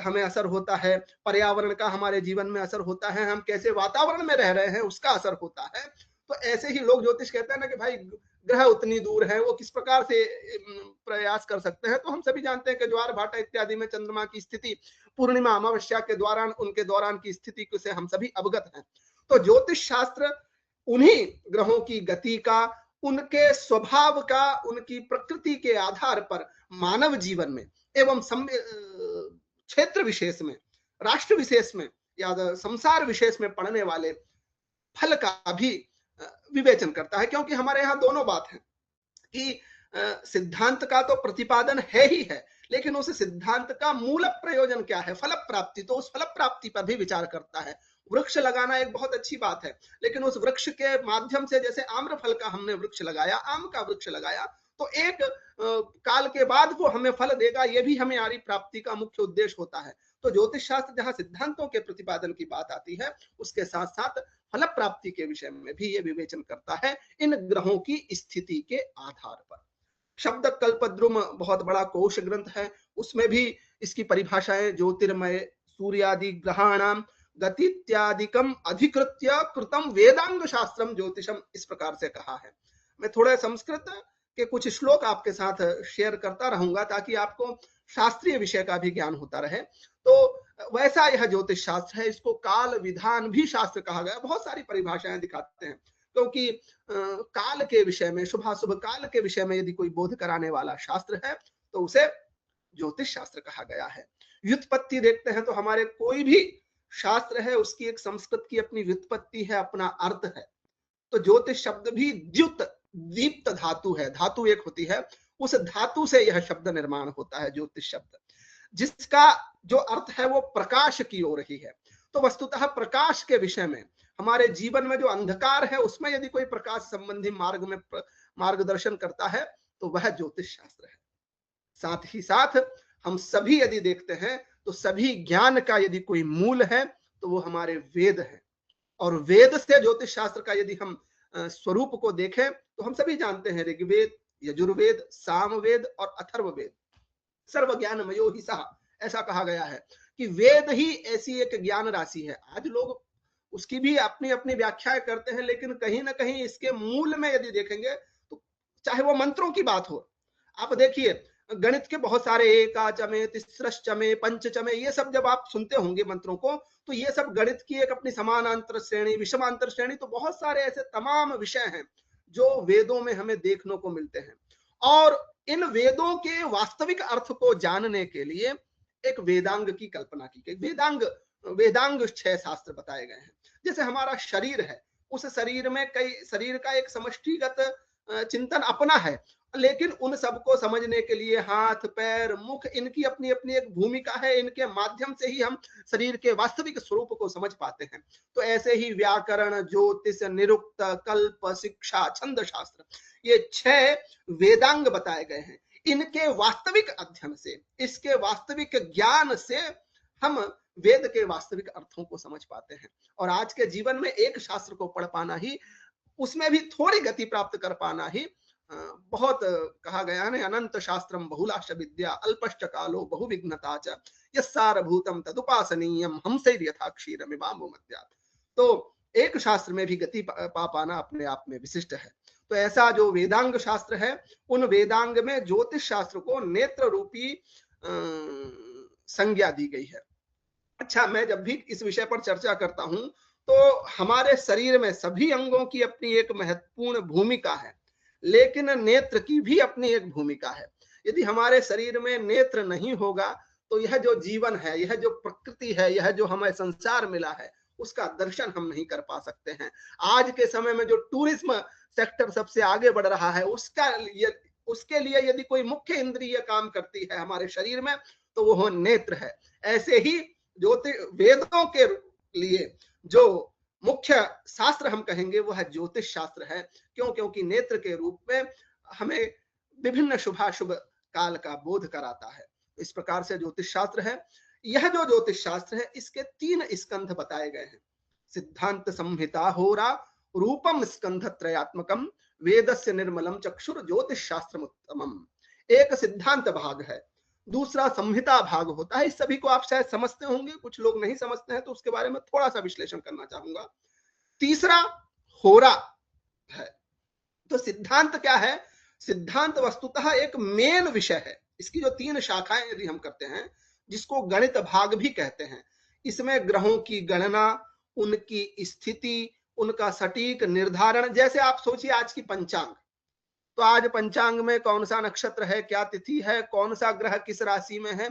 हमें असर होता है, पर्यावरण का हमारे जीवन में असर होता है, हम कैसे वातावरण में रह रहे हैं उसका असर होता है। तो ऐसे ही लोग ज्योतिष कहते हैं ना कि भाई ग्रह उतनी दूर है, वो किस प्रकार से प्रयास कर सकते हैं। तो हम सभी जानते हैं कि ज्वार भाटा इत्यादि में चंद्रमा की स्थिति, पूर्णिमा अमावस्या के दौरान उनके दौरान की स्थिति से हम सभी अवगत हैं। तो ज्योतिष शास्त्र उन्हीं ग्रहों की गति का, उनके स्वभाव का, उनकी प्रकृति के आधार पर मानव जीवन में एवं क्षेत्र विशेष में, राष्ट्र विशेष में या संसार विशेष में पड़ने वाले फल का भी विवेचन करता है, क्योंकि हमारे यहाँ दोनों बात है कि सिद्धांत का तो प्रतिपादन है ही है, लेकिन उस सिद्धांत का मूल प्रयोजन क्या है, फल प्राप्ति, तो उस फल प्राप्ति पर भी विचार करता है। वृक्ष लगाना एक बहुत अच्छी बात है, लेकिन उस वृक्ष के माध्यम से, जैसे आम्र फल का हमने वृक्ष लगाया, आम का वृक्ष लगाया, तो एक काल के बाद वो हमें फल देगा, ये भी हमारी प्राप्ति का मुख्य उद्देश्य होता है। तो ज्योतिष शास्त्र जहां सिद्धांतों के प्रतिपादन की बात आती है, उसके साथ साथ फल प्राप्ति के विषय में भी ये विवेचन करता है इन ग्रहों की स्थिति के आधार पर। शब्द कल्पद्रुम बहुत बड़ा कोश ग्रंथ है, उसमें भी इसकी परिभाषाएं ज्योतिर्मय सूर्यादि ग्रहाणाम गतित्यादिकम अधिकृत्य कृतम वेदांग शास्त्रम ज्योतिषम, इस प्रकार से कहा है। मैं थोड़ा संस्कृत के कुछ श्लोक आपके साथ शेयर करता रहूंगा ताकि आपको शास्त्रीय विषय का भी ज्ञान होता रहे। तो वैसा यह ज्योतिष शास्त्र है, इसको काल विधान भी शास्त्र कहा गया। बहुत सारी परिभाषाएं दिखाते हैं, क्योंकि काल के विषय में, शुभाशुभ काल के विषय में यदि कोई बोध कराने वाला शास्त्र है तो उसे ज्योतिष शास्त्र कहा गया है। व्युत्पत्ति देखते हैं तो हमारे कोई भी शास्त्र है उसकी एक संस्कृत की अपनी व्युत्पत्ति है, अपना अर्थ है। तो ज्योतिष शब्द भी द्युत दीप्त धातु है, धातु एक होती है, उस धातु से यह शब्द निर्माण होता है ज्योतिष शब्द, जिसका जो अर्थ है वो प्रकाश की ओर ही है। तो वस्तुतः प्रकाश के विषय में, हमारे जीवन में जो अंधकार है उसमें यदि कोई प्रकाश संबंधी मार्ग में मार्गदर्शन करता है तो वह ज्योतिष शास्त्र है। साथ ही साथ हम सभी यदि देखते हैं तो सभी ज्ञान का यदि कोई मूल है तो वो हमारे वेद है। और वेद से ज्योतिष शास्त्र का यदि हम स्वरूप को देखें तो हम सभी जानते हैं ऋग्वेद, यजुर्वेद, सामवेद और अथर्ववेद सर्व ज्ञानमयो ही सः, ऐसा कहा गया है कि वेद ही ऐसी एक ज्ञान राशि है। आज लोग उसकी भी अपनी अपनी व्याख्याएं करते हैं, लेकिन कहीं ना कहीं इसके मूल में यदि देखेंगे तो चाहे वो मंत्रों की बात हो, आप देखिए गणित के बहुत सारे एकाचमे, तिस्रश्चमे, पंचचमे, ये सब जब आप सुनते होंगे मंत्रों को, तो ये सब गणित की एक अपनी समानांतर श्रेणी, विषमांतर श्रेणी, तो बहुत सारे ऐसे तमाम विषय हैं जो वेदों में हमें देखने को मिलते हैं। और इन वेदों के वास्तविक अर्थ को जानने के लिए एक वेदांग की कल्पना की गई। वेदांग 6 शास्त्र बताए गए हैं। जैसे हमारा शरीर है, उस शरीर में कई, शरीर का एक समष्टिगत चिंतन अपना है, लेकिन उन सबको समझने के लिए हाथ, पैर, मुख, इनकी अपनी अपनी एक भूमिका है। इनके माध्यम से ही हम शरीर के वास्तविक स्वरूप को समझ पाते हैं। तो ऐसे ही व्याकरण, ज्योतिष, निरुक्त, कल्प, शिक्षा, छंद शास्त्र, ये 6 वेदांग बताए गए हैं। इनके वास्तविक अध्ययन से, इसके वास्तविक ज्ञान से हम वेद के वास्तविक अर्थों को समझ पाते हैं। और आज के जीवन में एक शास्त्र को पढ़ पाना ही, उसमें भी थोड़ी गति प्राप्त कर पाना ही बहुत, कहा गया है अनंत शास्त्रम बहुलाश विद्या अल्पश्च कालो बहुविघ्नता च यस्सारभूतम तदुपासनीयम हमसैर यथा क्षीरमिवाम्बु मध्यात्। तो एक शास्त्र में भी गति पा पाना अपने आप में विशिष्ट है। तो ऐसा जो वेदांग शास्त्र है, उन वेदांग में ज्योतिष शास्त्र को नेत्र रूपी संज्ञा दी गई है। अच्छा, मैं जब भी इस विषय पर चर्चा करता हूं तो हमारे शरीर में सभी अंगों की अपनी एक महत्वपूर्ण भूमिका है, लेकिन नेत्र की भी अपनी एक भूमिका है। यदि हमारे शरीर में नेत्र नहीं होगा तो यह जो जीवन है, यह जो प्रकृति है, यह जो हमें संसार मिला है, उसका दर्शन हम नहीं कर पा सकते हैं। आज के समय में जो टूरिज्म सेक्टर सबसे आगे बढ़ रहा है, उसके लिए यदि कोई मुख्य इंद्रिय काम करती है हमारे शरीर में तो वो नेत्र है। ऐसे ही वेदों के लिए जो मुख्य शास्त्र हम कहेंगे वह ज्योतिष शास्त्र है। क्यों? क्योंकि नेत्र के रूप में हमें विभिन्न शुभाशुभ काल का बोध कराता है। इस प्रकार से ज्योतिष शास्त्र है। यह जो ज्योतिष शास्त्र है, इसके 3 स्कंध बताए गए हैं। सिद्धांत संहिता होरा रूपम स्कंध त्रयात्मकम वेदस्य निर्मलम चक्षुर ज्योतिष शास्त्रम उत्तमम। एक सिद्धांत भाग है, दूसरा संहिता भाग होता है। इस सभी को आप शायद समझते होंगे, कुछ लोग नहीं समझते हैं, तो उसके बारे में थोड़ा सा विश्लेषण करना चाहूंगा। तीसरा होरा है। तो सिद्धांत क्या है? सिद्धांत वस्तुतः एक मेन विषय है। इसकी जो 3 शाखाएं यदि हम करते हैं, जिसको गणित भाग भी कहते हैं, इसमें ग्रहों की गणना, उनकी स्थिति, उनका सटीक निर्धारण। जैसे आप सोचिए आज की पंचांग, तो आज पंचांग में कौन सा नक्षत्र है, क्या तिथि है, कौन सा ग्रह किस राशि में है,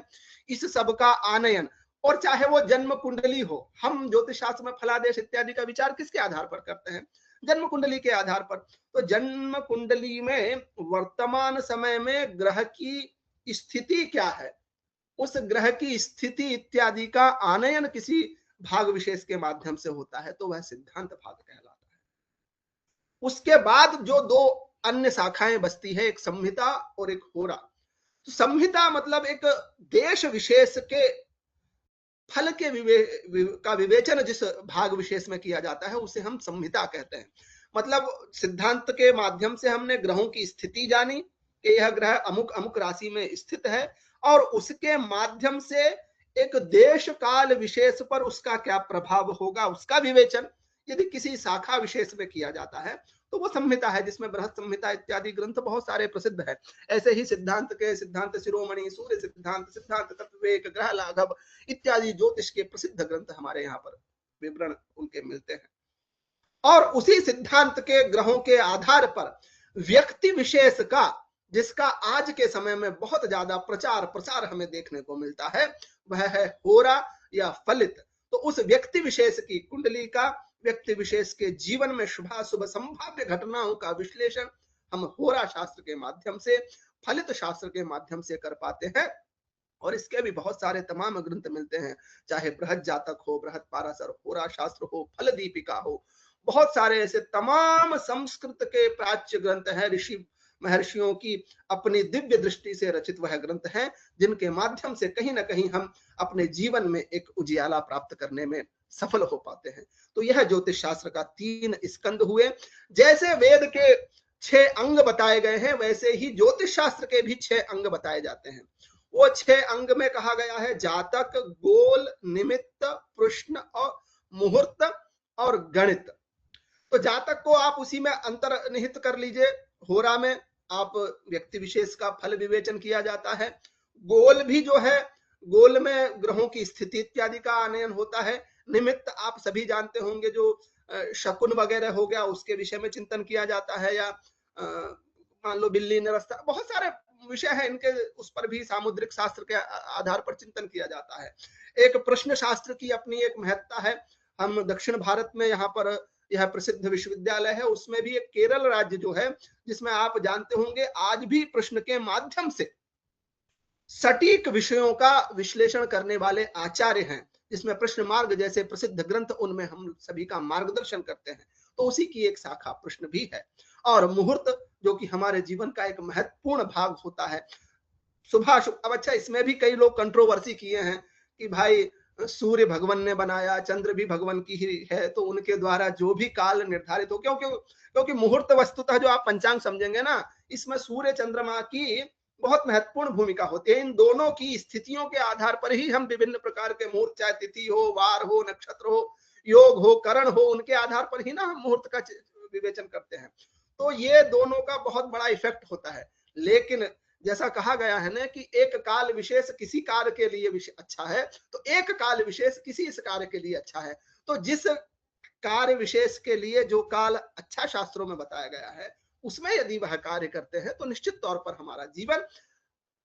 इस सब का आनयन। और चाहे वो जन्म कुंडली हो, हम ज्योतिष शास्त्र में फलादेश इत्यादि का विचार किसके आधार पर करते हैं? जन्म कुंडली के आधार पर। तो जन्म कुंडली में वर्तमान समय में ग्रह की स्थिति क्या है, उस ग्रह की स्थिति इत्यादि का आनयन किसी भाग विशेष के माध्यम से होता है, तो वह सिद्धांत भाग कहलाता है। उसके बाद जो दो अन्य शाखाएं बसती है, एक संहिता और एक होरा। तो संहिता मतलब एक देश विशेष के फल के विवेचन जिस भाग विशेष में किया जाता है उसे हम संहिता कहते हैं। मतलब सिद्धांत के माध्यम से हमने ग्रहों की स्थिति जानी कि यह ग्रह अमुक अमुक राशि में स्थित है, और उसके माध्यम से एक देश काल विशेष पर उसका क्या प्रभाव होगा उसका विवेचन यदि किसी शाखा विशेष में किया जाता है तो वो संहिता है, जिसमें बृहत संहिता इत्यादि ग्रंथ बहुत सारे प्रसिद्ध है। ऐसे ही सिद्धांत के सिद्धांत शिरोमणि, सूर्य सिद्धांत, सिद्धांत तत्ववेक, ग्रह लाघव इत्यादि ज्योतिष के प्रसिद्ध ग्रंथ हमारे यहाँ पर विवरण उनके मिलते हैं। और उसी सिद्धांत के ग्रहों के आधार पर व्यक्ति विशेष का, जिसका आज के समय में बहुत ज्यादा प्रचार प्रसार हमें देखने को मिलता है, वह है होरा या फलित। तो उस व्यक्ति विशेष की कुंडली का, व्यक्ति विशेष के जीवन में शुभाशुभ संभाव्य घटनाओं का विश्लेषण हम होरा शास्त्र के माध्यम से, फलित शास्त्र के माध्यम से कर पाते हैं। और इसके भी बहुत सारे तमाम ग्रंथ मिलते हैं, चाहे बृहद जातक हो, बृहद पाराशर, होरा शास्त्र हो, फल दीपिका हो, बहुत सारे ऐसे तमाम संस्कृत के प्राच्य ग्रंथ हैं, ऋषि महर्षियों की अपनी दिव्य दृष्टि से रचित वह ग्रंथ हैं, जिनके माध्यम से कहीं ना कहीं हम अपने जीवन में एक उजियाला प्राप्त करने में सफल हो पाते हैं। तो यह ज्योतिष शास्त्र का 3 स्कंद हुए। जैसे वेद के 6 अंग बताए गए हैं, वैसे ही ज्योतिष शास्त्र के भी 6 अंग बताए जाते हैं। वो 6 अंग में कहा गया है जातक, गोल, निमित्त, प्रश्न और मुहूर्त और गणित। तो जातक को आप उसी में अंतर्निहित कर लीजिए। होरा में आप व्यक्ति विशेष का फल विवेचन किया जाता है। गोल भी जो है, गोल में ग्रहों की स्थिति इत्यादि का आनयन होता है। निमित्त आप सभी जानते होंगे, जो शकुन वगैरह हो गया उसके विषय में चिंतन किया जाता है, या मान लो बिल्ली ने रास्ता, बहुत सारे विषय है इनके, उस पर भी सामुद्रिक शास्त्र के आधार पर चिंतन किया जाता है। एक प्रश्न शास्त्र की अपनी एक महत्ता है। हम दक्षिण भारत में यहाँ पर यह प्रसिद्ध विश्वविद्यालय है, उसमें भी एक केरल राज्य जो है, जिसमें आप जानते होंगे आज भी प्रश्न के माध्यम से सटीक विषयों का विश्लेषण करने वाले आचार्य हैं, जिसमें प्रश्न मार्ग जैसे प्रसिद्ध ग्रंथ, उनमें हम सभी का मार्गदर्शन करते हैं। तो उसी की एक शाखा प्रश्न भी है। और मुहूर्त जो कि हमारे जीवन का एक महत्वपूर्ण भाग होता है। शुभ, अब अच्छा, इसमें भी कई लोग कंट्रोवर्सी किए हैं कि भाई सूर्य भगवान ने बनाया, चंद्र भी भगवान की ही है, तो उनके द्वारा जो भी काल निर्धारित हो, क्योंकि मुहूर्त वस्तुतः जो आप पंचांग समझेंगे ना, इसमें सूर्य चंद्रमा की बहुत महत्वपूर्ण भूमिका होती है। इन दोनों की स्थितियों के आधार पर ही हम विभिन्न प्रकार के मुहूर्त, चाहे तिथि हो, वार हो, नक्षत्र हो, योग हो, करण हो, उनके आधार पर ही ना हम मुहूर्त का विवेचन करते हैं। तो ये दोनों का बहुत बड़ा इफेक्ट होता है। लेकिन जैसा कहा गया है ना कि एक काल विशेष किसी कार्य के लिए अच्छा है, तो एक काल विशेष किसी इस कार्य के लिए अच्छा है। तो जिस कार्य विशेष के लिए जो काल अच्छा शास्त्रों में बताया गया है, उसमें यदि वह कार्य करते हैं तो निश्चित तौर पर हमारा जीवन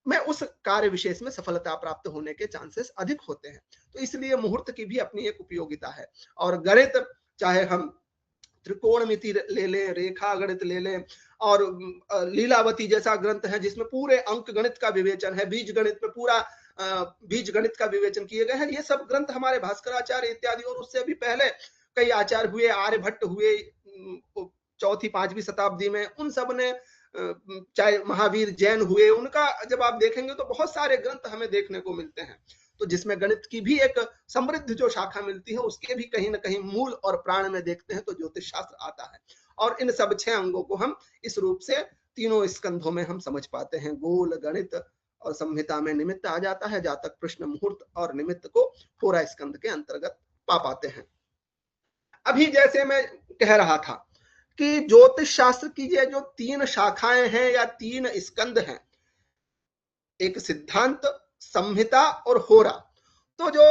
में उस कार्य विशेष में सफलता प्राप्त होने के चांसेस अधिक होते हैं। तो इसलिए मुहूर्त की भी अपनी एक उपयोगिता है। और गणित, चाहे हम त्रिकोणमिति ले लें, रेखा गणित ले लें, और लीलावती जैसा ग्रंथ है जिसमें पूरे अंक गणित का विवेचन है, बीज गणित में पूरा बीज गणित का विवेचन किए गए हैं। ये सब ग्रंथ हमारे भास्कराचार्य इत्यादि और उससे भी पहले कई आचार्य हुए, आर्यभट्ट हुए 4वीं 5वीं शताब्दी में, उन सब ने, चाहे महावीर जैन हुए, उनका जब आप देखेंगे तो बहुत सारे ग्रंथ हमें देखने को मिलते हैं। तो जिसमें गणित की भी एक समृद्ध जो शाखा मिलती है, उसके भी कहीं ना कहीं मूल और प्राण में देखते हैं तो ज्योतिष शास्त्र आता है। और इन सब 6 अंगों को हम इस रूप से तीनों स्कंधों में हम समझ पाते हैं। गोल, गणित और संहिता में निमित्त आ जाता है, जातक, प्रश्न, मुहूर्त और निमित्त को होरा स्कंध के अंतर्गत पा पाते हैं। अभी जैसे मैं कह रहा था कि ज्योतिष शास्त्र की ये जो 3 शाखाएं हैं या 3 स्कंध हैं, एक सिद्धांत, संहिता और होरा, तो जो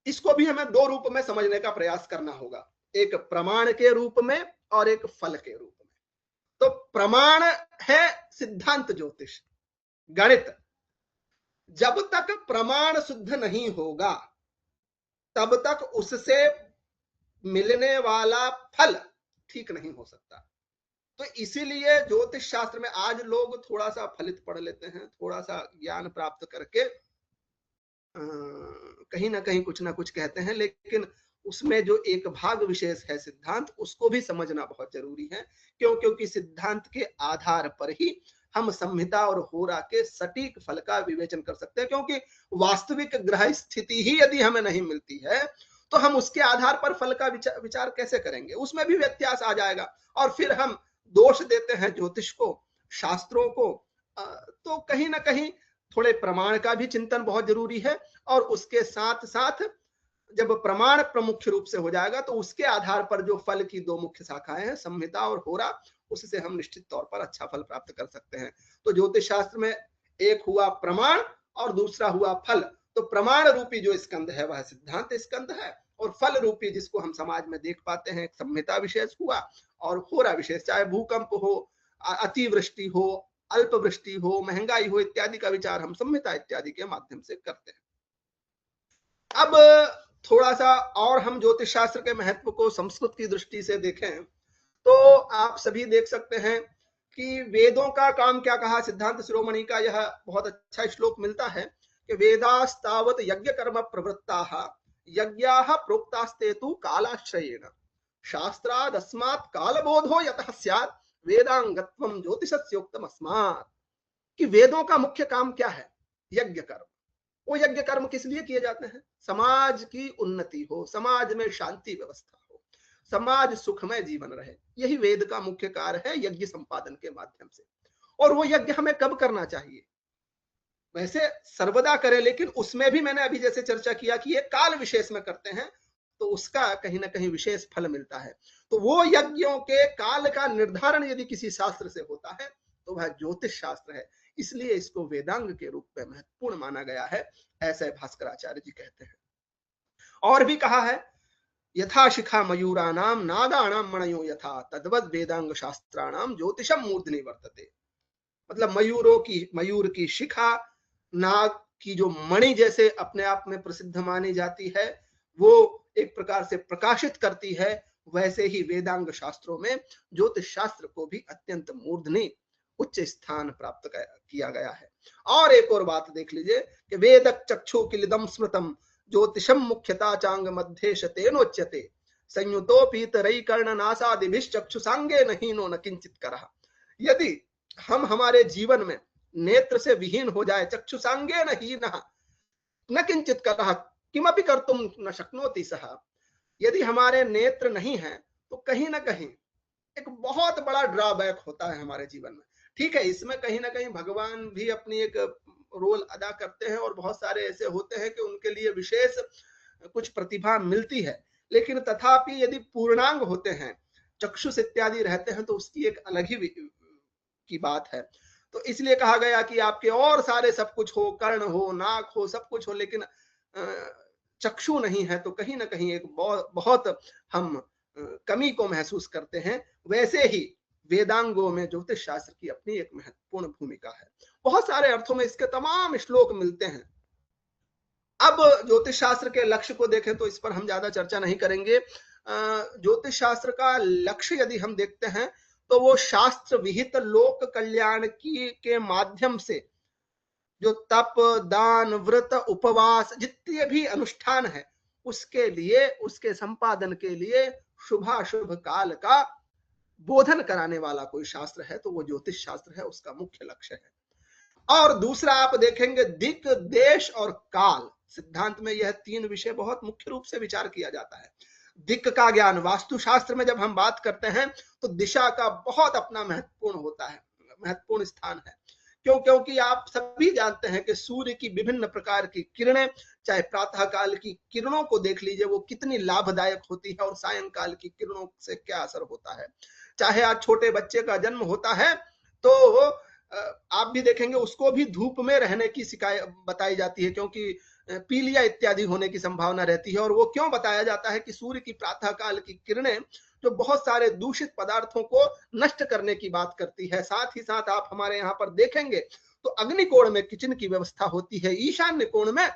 इसको भी हमें 2 रूप में समझने का प्रयास करना होगा, एक प्रमाण के रूप में और एक फल के रूप में। तो प्रमाण है सिद्धांत ज्योतिष, गणित। जब तक प्रमाण शुद्ध नहीं होगा तब तक उससे मिलने वाला फल ठीक नहीं हो सकता। तो इसीलिए ज्योतिष शास्त्र में आज लोग थोड़ा सा फलित पढ़ लेते हैं, थोड़ा सा ज्ञान प्राप्त करके कहीं ना कहीं कुछ ना कुछ कहते हैं, लेकिन उसमें जो एक भाग विशेष है सिद्धांत, उसको भी समझना बहुत जरूरी है। क्योंकि सिद्धांत के आधार पर ही हम संहिता और होरा के सटीक फल का विवेचन कर सकते हैं। क्योंकि वास्तविक ग्रह स्थिति ही यदि हमें नहीं मिलती है तो हम उसके आधार पर फल का विचार कैसे करेंगे, उसमें भी व्यत्यास आ जाएगा और फिर हम दोष देते हैं ज्योतिष को, शास्त्रों को। तो कहीं ना कहीं थोड़े प्रमाण का भी चिंतन बहुत जरूरी है, और उसके साथ साथ जब प्रमाण प्रमुख रूप से हो जाएगा तो उसके आधार पर जो फल की दो मुख्य शाखाएं हैं, संहिता और होरा, उससे हम निश्चित तौर पर अच्छा फल प्राप्त कर सकते हैं। तो ज्योतिष शास्त्र में एक हुआ प्रमाण और दूसरा हुआ फल। तो प्रमाण रूपी जो स्कंद है वह सिद्धांत स्कंद है, और फल रूपी जिसको हम समाज में देख पाते हैं संहिता विशेष हुआ और होरा विशेष, चाहे भूकंप हो, अतिवृष्टि हो, अल्प वृष्टि हो, महंगाई हो इत्यादि का विचार हम संहिता इत्यादि के माध्यम से करते हैं। अब थोड़ा सा और हम ज्योतिष शास्त्र के महत्व को संस्कृत की दृष्टि से देखें तो आप सभी देख सकते हैं कि वेदों का काम क्या कहा। सिद्धांत शिरोमणि का यह बहुत अच्छा श्लोक मिलता है कि वेदास्तावत यज्ञ कर्म प्रवृत्ताः यज्ञाः प्रोक्तास्ते तु कालाश्रयेण शास्त्रादस्मात् कालबोधो यतः स्यात् वेदांगत्वं ज्योतिषस्योक्तम अस्मात्। कि वेदों का मुख्य काम क्या है? यज्ञ कर्म। वो यज्ञ कर्म किस लिए किए जाते हैं? समाज की उन्नति हो, समाज में शांति व्यवस्था हो, समाज सुखमय जीवन रहे, यही वेद का मुख्य कार्य है यज्ञ संपादन के माध्यम से। और वो यज्ञ हमें कब करना चाहिए? वैसे सर्वदा करें, लेकिन उसमें भी मैंने अभी जैसे चर्चा किया कि ये काल विशेष में करते हैं तो उसका कहीं ना कहीं विशेष फल मिलता है। तो वो यज्ञों के काल का निर्धारण यदि किसी शास्त्र से होता है तो वह ज्योतिष शास्त्र है। इसलिए इसको वेदांग के रूप में महत्वपूर्ण माना गया है, ऐसे भास्कराचार्य जी कहते हैं। और भी कहा है यथा शिखा मयूराणाम नागाणाम मणयो यथा तद्वद वेदांग शास्त्राणाम ज्योतिषम मूर्धनि वर्तते। मतलब मयूर की शिखा नाग की जो मणि जैसे अपने आप में प्रसिद्ध मानी जाती है, वो एक प्रकार से प्रकाशित करती है, वैसे ही वेदांग शास्त्रों में ज्योतिष शास्त्र को भी अत्यंत मूर्धनि उच्च स्थान प्राप्त किया गया है। और एक और बात देख लीजिए कि वेद चक्षु किलिदम स्मृतम ज्योतिषम मुख्यता चांग मध्य शतेनोच्यते संयुतो पीतरई कर्ण नासादिभिश्चक्षुसांगे नहीनो न किंचित करः। यदि हम हमारे जीवन में नेत्र से विहीन हो जाए, चक्षुसांगे नहीनः न किंचित करः किमपि कर्तुम न शक्नोति सः, यदि हमारे नेत्र नहीं है तो कहीं ना कहीं एक बहुत बड़ा ड्रॉबैक होता है हमारे जीवन में। ठीक है, इसमें कहीं ना कहीं भगवान भी अपनी एक रोल अदा करते हैं और बहुत सारे ऐसे होते हैं कि उनके लिए विशेष कुछ प्रतिभा मिलती है, लेकिन तथापि यदि पूर्णांग होते हैं, चक्षुष इत्यादि रहते हैं तो उसकी एक अलग ही की बात है। तो इसलिए कहा गया कि आपके और सारे सब कुछ हो, कर्ण हो, नाक हो, सब कुछ हो, लेकिन चक्षु नहीं है तो कहीं ना कहीं एक बहुत हम कमी को महसूस करते हैं। वैसे ही वेदांगों में ज्योतिष शास्त्र की अपनी एक महत्वपूर्ण भूमिका है। बहुत सारे अर्थों में इसके तमाम श्लोक मिलते हैं। अब ज्योतिष शास्त्र के लक्ष्य को देखें तो इस पर हम ज्यादा चर्चा नहीं करेंगे। ज्योतिष शास्त्र का लक्ष्य यदि हम देखते हैं तो वो शास्त्र विहित लोक कल्याण के माध्यम से जो तप, दान, व्रत, उपवास जितने भी अनुष्ठान है उसके लिए, उसके संपादन के लिए शुभाशुभ काल का बोधन कराने वाला कोई शास्त्र है तो वो ज्योतिष शास्त्र है, उसका मुख्य लक्ष्य है। और दूसरा आप देखेंगे दिक्, देश और काल। सिद्धांत में यह तीन विषय बहुत मुख्य रूप से विचार किया जाता है। दिक् का ज्ञान, वास्तुशास्त्र में जब हम बात करते हैं तो दिशा का बहुत अपना महत्वपूर्ण होता है, महत्वपूर्ण स्थान है। क्योंकि आप सभी जानते हैं कि सूर्य की विभिन्न प्रकार की किरणें, चाहे प्रातः काल की किरणों को देख लीजिए वो कितनी लाभदायक होती है और सायंकाल की किरणों से क्या असर होता है। चाहे आज छोटे बच्चे का जन्म होता है तो आप भी देखेंगे उसको भी धूप में रहने की शिकायत बताई जाती है, क्योंकि पीलिया इत्यादि होने की संभावना रहती है। और वो क्यों बताया जाता है कि सूर्य की प्रातः काल की किरणें जो बहुत सारे दूषित पदार्थों को नष्ट करने की बात करती है। साथ ही साथ आप हमारे यहाँ पर देखेंगे तो अग्निकोण में किचन की व्यवस्था होती है, ईशान्य कोण में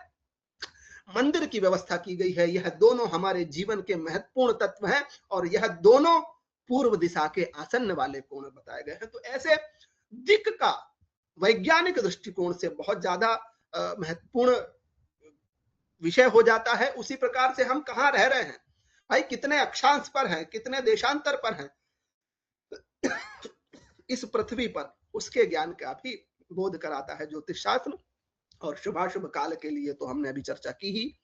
मंदिर की व्यवस्था की गई है। यह दोनों हमारे जीवन के महत्वपूर्ण तत्व हैं और यह दोनों पूर्व दिशा के आसन्न वाले कोण बताए गए हैं। तो ऐसे दिक् का वैज्ञानिक दृष्टिकोण से बहुत ज्यादा महत्वपूर्ण विषय हो जाता है। उसी प्रकार से हम कहाँ रह रहे हैं भाई, कितने अक्षांश पर हैं, कितने देशांतर पर हैं इस पृथ्वी पर, उसके ज्ञान का भी बोध कराता है ज्योतिष शास्त्र। और शुभाशुभ काल के लिए तो हमने अभी चर्चा की ही।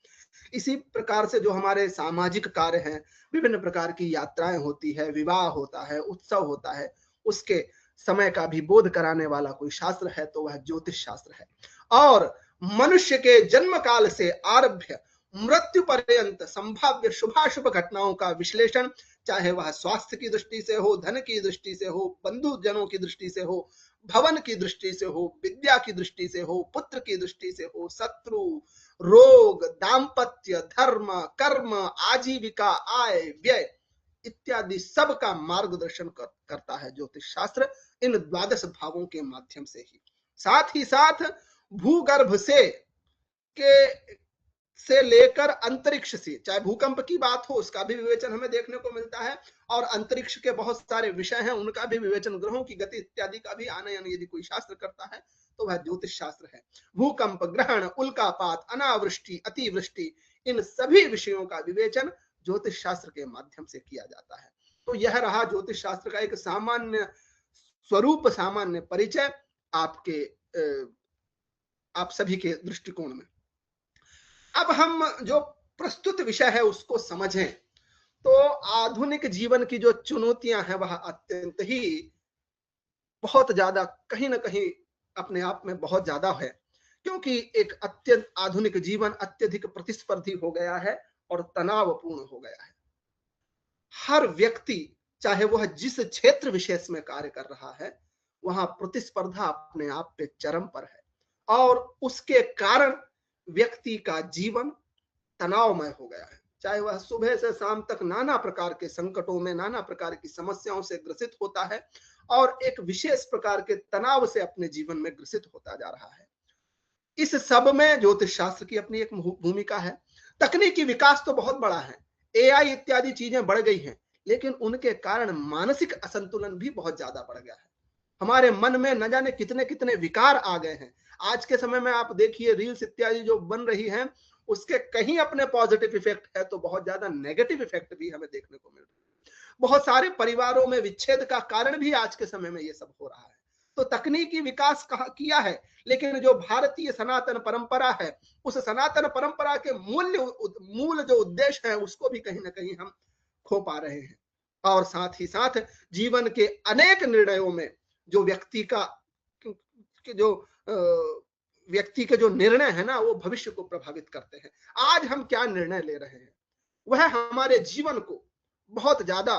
इसी प्रकार से जो हमारे सामाजिक कार्य हैं, विभिन्न प्रकार की यात्राएं होती है, विवाह होता है, उत्सव होता है, उसके समय का भी बोध कराने वाला कोई शास्त्र है तो वह ज्योतिष शास्त्र है। और मनुष्य के जन्म काल से आरभ्य मृत्यु पर्यंत संभाव्य शुभाशुभ घटनाओं का विश्लेषण, चाहे वह स्वास्थ्य की दृष्टि से हो, धन की दृष्टि से हो, बंधुजनों की दृष्टि से हो, भवन की दृष्टि से हो, विद्या की दृष्टि से हो, पुत्र की दृष्टि से हो, शत्रु, रोग, दाम्पत्य, धर्म, कर्म, आजीविका, आय, व्यय इत्यादि सब का मार्गदर्शन करता है ज्योतिष शास्त्र इन 12 भावों के माध्यम से ही। साथ ही साथ भूगर्भ से लेकर अंतरिक्ष से, चाहे भूकंप की बात हो उसका भी विवेचन हमें देखने को मिलता है, और अंतरिक्ष के बहुत सारे विषय हैं उनका भी विवेचन, ग्रहों की गति इत्यादि का भी आनयन यदि कोई शास्त्र करता है तो वह ज्योतिष शास्त्र है। भूकंप, ग्रहण, उल्कापात, अनावृष्टि, अतिवृष्टि, इन सभी विषयों का विवेचन ज्योतिष शास्त्र के माध्यम से किया जाता है। तो यह रहा ज्योतिष शास्त्र का एक सामान्य स्वरूप, सामान्य परिचय आप सभी के दृष्टिकोण में। अब हम जो प्रस्तुत विषय है उसको समझें तो आधुनिक जीवन की जो चुनौतियां हैं वह अत्यंत ही बहुत ज्यादा, कहीं ना कहीं अपने आप में बहुत ज्यादा है, क्योंकि एक अत्यंत आधुनिक जीवन अत्यधिक प्रतिस्पर्धी हो गया है और तनावपूर्ण हो गया है। हर व्यक्ति चाहे वह जिस क्षेत्र विशेष में कार्य कर रहा है वहां प्रतिस्पर्धा अपने आप पे चरम पर है, और उसके कारण व्यक्ति का जीवन तनावमय हो गया है। चाहे वह सुबह से शाम तक नाना प्रकार के संकटों में, नाना प्रकार की समस्याओं से ग्रसित होता है और एक विशेष प्रकार के तनाव से अपने जीवन में ग्रसित होता जा रहा है। इस सब में ज्योतिष शास्त्र की अपनी एक भूमिका है। तकनीकी विकास तो बहुत बड़ा है, एआई इत्यादि चीजें बढ़ गई हैं, लेकिन उनके कारण मानसिक असंतुलन भी बहुत ज्यादा बढ़ गया है। हमारे मन में न जाने कितने कितने विकार आ गए हैं। आज के समय में आप देखिए रील्स इत्यादि जो बन रही हैं उसके कहीं अपने पॉजिटिव इफेक्ट है तो बहुत ज्यादा नेगेटिव इफेक्ट भी हमें देखने को मिल रहा है। बहुत सारे परिवारों में विच्छेद का कारण भी आज के समय में ये सब हो रहा है। तो तकनीकी विकास किया है, लेकिन जो भारतीय सनातन परंपरा है उस सनातन परंपरा के मूल जो उद्देश्य है उसको भी कहीं ना कहीं हम खो पा रहे हैं। और साथ ही साथ जीवन के अनेक निर्णयों में जो व्यक्ति के जो निर्णय है ना वो भविष्य को प्रभावित करते हैं। आज हम क्या निर्णय ले रहे हैं वह हमारे जीवन को बहुत ज्यादा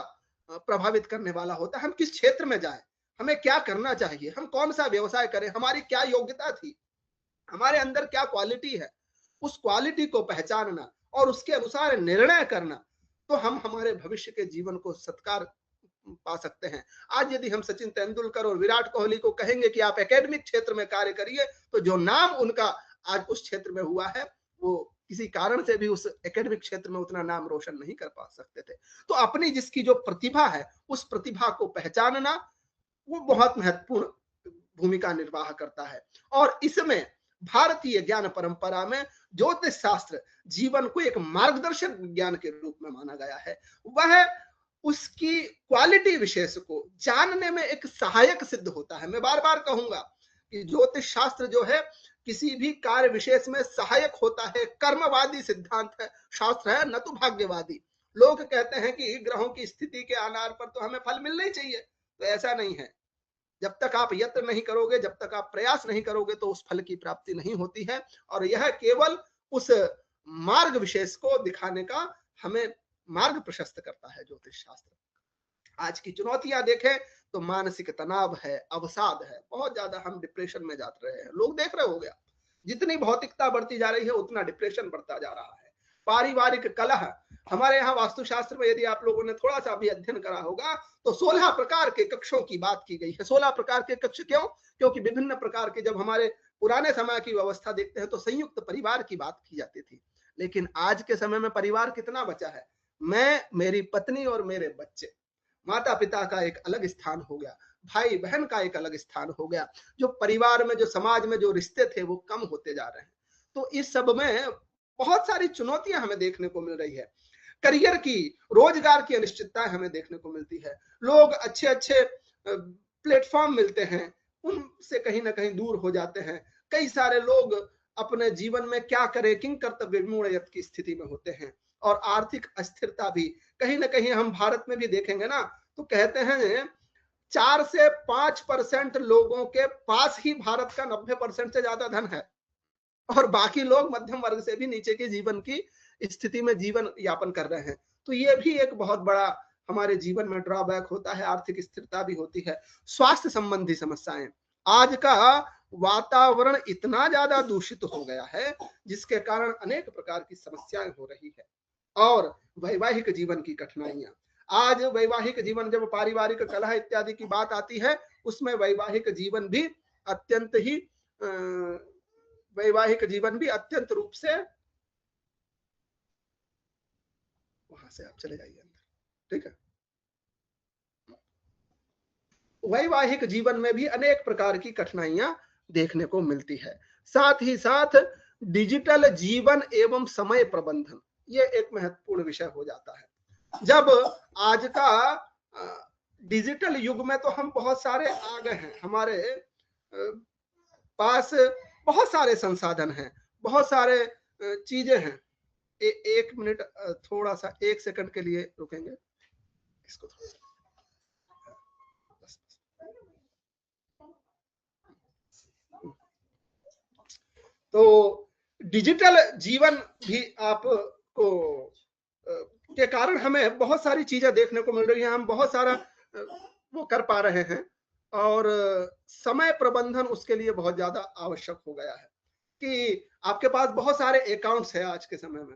प्रभावित करने वाला होता है। हम किस क्षेत्र में जाएं, हमें क्या करना चाहिए, हम कौन सा व्यवसाय करें, हमारी क्या योग्यता थी, हमारे अंदर क्या क्वालिटी है, उस क्वालिटी को पहचानना और उसके अनुसार निर्णय करना, तो हम हमारे भविष्य के जीवन को सत्कार पा सकते हैं। आज यदि हम सचिन तेंदुलकर और विराट कोहली को कहेंगे कि आप एकेडमिक क्षेत्र में कार्य करिए, तो जो नाम उनका आज उस क्षेत्र में हुआ है वो किसी कारण से भी उस एकेडमिक क्षेत्र में उतना नाम रोशन नहीं कर पा सकते थे। तो अपनी जिसकी जो प्रतिभा है उस प्रतिभा को पहचानना वो बहुत महत्वपूर्ण भूमिका निर्वाह करता है। और इसमें भारतीय ज्ञान परंपरा में ज्योतिष शास्त्र जीवन को एक मार्गदर्शक विज्ञान के रूप में माना गया है। वह उसकी क्वालिटी विशेष को जानने में एक सहायक सिद्ध होता है। मैं बार बार कहूंगा कि ज्योतिष शास्त्र जो है किसी भी कार्य विशेष में सहायक होता है। कर्मवादी सिद्धांत है, शास्त्र है, न तो भाग्यवादी। लोग कहते हैं कि ग्रहों की स्थिति के आधार पर तो हमें फल मिलना ही चाहिए, तो ऐसा नहीं है। जब तक आप यत्न नहीं करोगे, जब तक आप प्रयास नहीं करोगे तो उस फल की प्राप्ति नहीं होती है। और यह केवल उस मार्ग विशेष को दिखाने का हमें मार्ग प्रशस्त करता है ज्योतिष शास्त्र। आज की चुनौतियां देखें तो मानसिक तनाव है, अवसाद है, बहुत ज्यादा हम डिप्रेशन में जा रहे हैं। लोग देख रहे हो गया, जितनी भौतिकता बढ़ती जा रही है उतना डिप्रेशन बढ़ता जा रहा है। पारिवारिक कलह, हमारे यहाँ वास्तुशास्त्र में यदि आप लोगों ने थोड़ा सा भी अध्ययन करा होगा तो 16 प्रकार के कक्षों की बात की गई है। 16 प्रकार के कक्ष क्यों? क्योंकि विभिन्न प्रकार के, जब हमारे पुराने समय की व्यवस्था देखते हैं तो संयुक्त परिवार की बात की जाती थी। लेकिन आज के समय में परिवार कितना बचा है? मैं, मेरी पत्नी और मेरे बच्चे, माता पिता का एक अलग स्थान हो गया, भाई बहन का एक अलग स्थान हो गया, जो परिवार में, जो समाज में जो रिश्ते थे वो कम होते जा रहे हैं। तो इस सब में बहुत सारी चुनौतियां हमें देखने को मिल रही है। करियर की, रोजगार की अनिश्चितताएं हमें देखने को मिलती है। लोग अच्छे अच्छे प्लेटफॉर्म मिलते हैं, उनसे कहीं ना कहीं दूर हो जाते हैं। कई सारे लोग अपने जीवन में क्या करें, किंग कर्तव्य विमूढ़ की स्थिति में होते हैं। और आर्थिक अस्थिरता भी कहीं ना कहीं हम भारत में भी देखेंगे ना, तो कहते हैं 4 से 5% लोगों के पास ही भारत का 90% से ज्यादा धन है, और बाकी लोग मध्यम वर्ग से भी नीचे के जीवन की स्थिति में जीवन यापन कर रहे हैं। तो ये भी एक बहुत बड़ा हमारे जीवन में ड्रॉबैक होता है। आर्थिक स्थिरता भी होती है। स्वास्थ्य संबंधी समस्याएं, आज का वातावरण इतना ज्यादा दूषित हो गया है जिसके कारण अनेक प्रकार की समस्याएं हो रही है। और वैवाहिक जीवन की कठिनाइयां, आज वैवाहिक जीवन, जब पारिवारिक कलह इत्यादि की बात आती है, उसमें वैवाहिक जीवन भी अत्यंत अत्यंत रूप से, वहां से आप चले जाइए अंदर, ठीक है। वैवाहिक जीवन में भी अनेक प्रकार की कठिनाइयां देखने को मिलती है। साथ ही साथ डिजिटल जीवन एवं समय प्रबंधन, ये एक महत्वपूर्ण विषय हो जाता है। जब आज का डिजिटल युग में तो हम बहुत सारे आ गए हैं, हमारे पास बहुत सारे संसाधन हैं, बहुत सारे चीजें हैं। एक मिनट, थोड़ा सा 1 सेकंड के लिए रुकेंगे इसको थोड़ा। तो डिजिटल जीवन भी आपको के कारण हमें बहुत सारी चीजें देखने को मिल रही हैं, हम बहुत सारा वो कर पा रहे हैं, और समय प्रबंधन उसके लिए बहुत ज्यादा आवश्यक हो गया है कि आपके पास बहुत सारे अकाउंट्स हैं आज के समय में।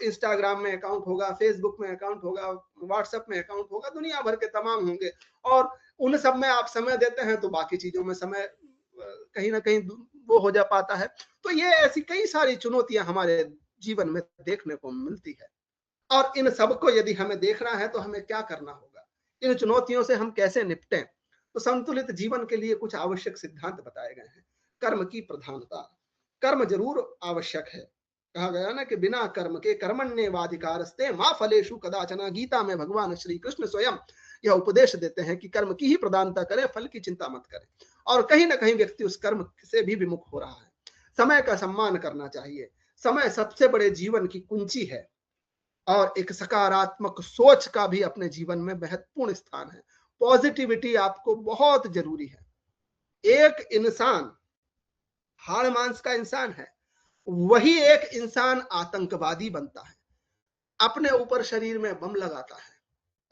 इंस्टाग्राम में अकाउंट होगा, फेसबुक में अकाउंट होगा, व्हाट्सएप में अकाउंट होगा, दुनिया भर के तमाम होंगे, और उन सब में आप समय देते हैं तो बाकी चीजों में समय कहीं ना कहीं वो हो जा पाता है। तो ये ऐसी कई सारी चुनौतियां हमारे जीवन में देखने को मिलती है, और इन सबको यदि हमें देखना है तो हमें क्या करना होगा, इन चुनौतियों से हम कैसे निपटें। तो संतुलित जीवन के लिए कुछ आवश्यक सिद्धांत बताए गए हैं। कर्म की प्रधानता, कर्म जरूर आवश्यक है। कहा गया ना कि बिना कर्म के कर्मण्येवाधिकारस्ते मा फलेषु कदाचन। गीता में भगवान श्री कृष्ण स्वयं यह उपदेश देते हैं कि कर्म की ही प्रधानता करें, फल की चिंता मत करें। और कहीं ना कहीं व्यक्ति उस कर्म से भी विमुख हो रहा है। समय का सम्मान करना चाहिए। समय सबसे बड़े जीवन की कुंजी है, और एक सकारात्मक सोच का भी अपने जीवन में महत्वपूर्ण स्थान है। पॉजिटिविटी आपको बहुत जरूरी है। एक इंसान हाड़ मांस का इंसान है, वही एक इंसान आतंकवादी बनता है, अपने ऊपर शरीर में बम लगाता है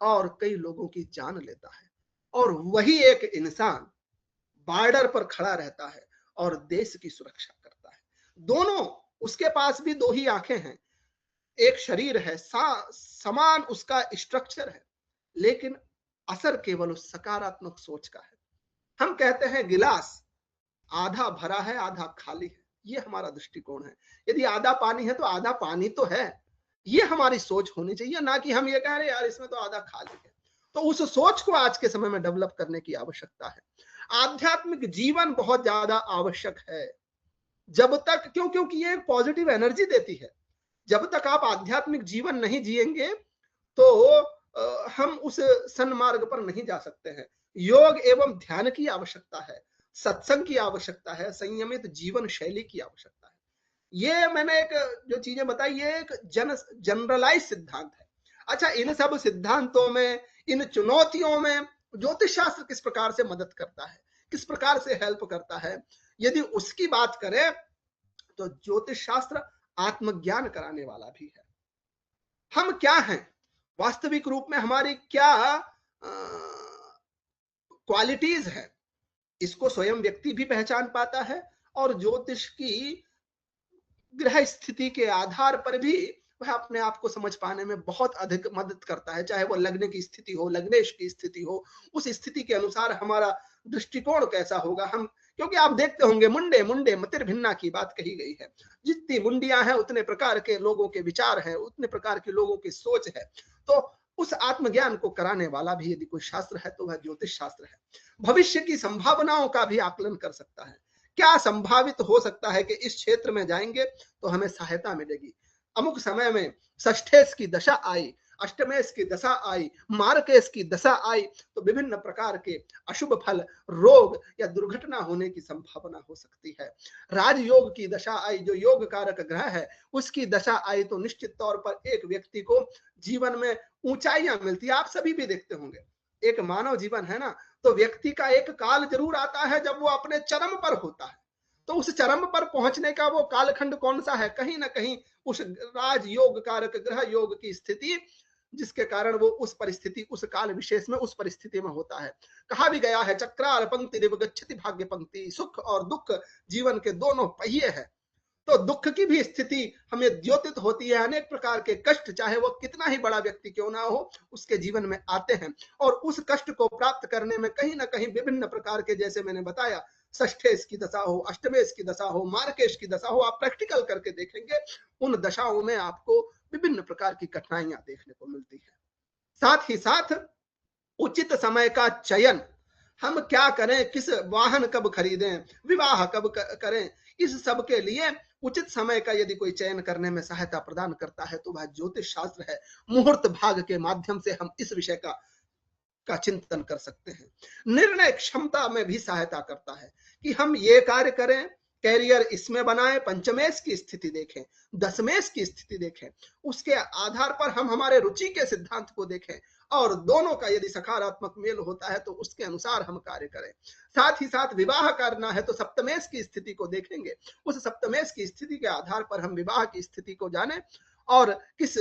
और कई लोगों की जान लेता है। और वही एक इंसान बॉर्डर पर खड़ा रहता है और देश की सुरक्षा करता है। दोनों, उसके पास भी 2 ही आंखें हैं, एक शरीर है, समान उसका स्ट्रक्चर है, लेकिन असर केवल उस सकारात्मक सोच का है। हम कहते हैं गिलास आधा भरा है आधा खाली है, ये हमारा दृष्टिकोण है। यदि आधा पानी है तो आधा पानी तो है, ये हमारी सोच होनी चाहिए, ना कि हम ये कह रहे हैं यार इसमें तो आधा खाली है। तो उस सोच को आज के समय में डेवलप करने की आवश्यकता है। आध्यात्मिक जीवन बहुत ज्यादा आवश्यक है, जब तक क्योंकि ये एक पॉजिटिव एनर्जी देती है। जब तक आप आध्यात्मिक जीवन नहीं जिएंगे तो हम उस सन्मार्ग पर नहीं जा सकते हैं। योग एवं ध्यान की आवश्यकता है, सत्संग की आवश्यकता है, संयमित जीवन शैली की आवश्यकता है। ये मैंने एक जो चीजें बताई, ये एक जनरलाइज सिद्धांत है। अच्छा, इन सब सिद्धांतों में, इन चुनौतियों में ज्योतिष शास्त्र किस प्रकार से मदद करता है, किस प्रकार से हेल्प करता है, यदि उसकी बात करें तो ज्योतिष शास्त्र आत्मज्ञान कराने वाला भी है। हम क्या हैं, वास्तविक रूप में हमारी क्या क्वालिटीज है, इसको स्वयं व्यक्ति भी पहचान पाता है, और ज्योतिष की ग्रह स्थिति के आधार पर भी वह अपने आप को समझ पाने में बहुत अधिक मदद करता है। चाहे वो लग्न की स्थिति हो, लग्नेश की स्थिति हो, उस स्थिति के अनुसार हमारा दृष्टिकोण कैसा होगा। हम, क्योंकि आप देखते होंगे मुंडे मुंडे मतिर्भिन्ना की बात कही गई है। जितनी मुंडियां हैं उतने प्रकार के लोगों के विचार हैं, उतने प्रकार के लोगों की सोच है। तो उस आत्मज्ञान को कराने वाला भी यदि कोई शास्त्र है तो वह ज्योतिष शास्त्र है। भविष्य की संभावनाओं का भी आकलन कर सकता है, क्या संभावित हो सकता है कि इस क्षेत्र में जाएंगे तो हमें सहायता मिलेगी, अमुक समय में षष्ठेश की दशा आई, अष्टमेश की दशा आई, मार्केश की दशा आई, तो विभिन्न प्रकार के अशुभ फल, रोग या दुर्घटना होने की संभावना हो सकती है। राजयोग की दशा आई, जो योग कारक ग्रह है उसकी दशा आई तो निश्चित तौर पर एक व्यक्ति को जीवन में ऊंचाइयां मिलती है। आप सभी भी देखते होंगे, एक मानव जीवन है ना, तो व्यक्ति का एक काल जरूर आता है जब वो अपने चरम पर होता है। तो उस चरम पर पहुंचने का वो कालखंड कौन सा है? कहीं ना कहीं उस राजयोग कारक ग्रह योग की स्थिति, जिसके कारण वो उस परिस्थिति, उस काल विशेष में उस परिस्थिति में होता है। कहा भी गया है, चक्रार पंक्ति रिव गच्छति भाग्य पंक्ति, सुख और दुख जीवन के दोनों पहिए हैं। तो दुख की भी स्थिति हमें द्योतित होती है, अनेक प्रकार के कष्ट, चाहे वो कितना ही बड़ा व्यक्ति क्यों ना हो, उसके जीवन में आते हैं। और उस कष्ट को प्राप्त करने में कहीं ना कहीं विभिन्न प्रकार के, जैसे मैंने बताया, षष्ठेश की दशा हो, अष्टमेश की दशा हो, मार्केश की दशा हो, आप प्रैक्टिकल करके देखेंगे, उन दशाओं में आपको विभिन्न प्रकार की कठिनाइयां देखने को मिलती है। साथ ही साथ उचित समय का चयन, हम क्या करें, किस वाहन कब खरीदें, विवाह कब करें, इस सब के लिए उचित समय का यदि कोई चयन करने में सहायता प्रदान करता है तो वह ज्योतिष शास्त्र है। मुहूर्त भाग के माध्यम से हम इस विषय का चिंतन कर सकते हैं। निर्णय क्षमता में भी सहायता करता है कि हम ये कार्य करें, कैरियर इसमें बनाएं, पंचमेश की स्थिति देखें, दशमेश की स्थिति देखें, उसके आधार पर हम हमारे रुचि के सिद्धांत को देखें और दोनों का यदि सकारात्मक मेल होता है तो उसके अनुसार हम कार्य करें। साथ ही साथ विवाह करना है तो सप्तमेश की स्थिति को देखेंगे, उस सप्तमेश की स्थिति के आधार पर हम विवाह की स्थिति को जाने और किस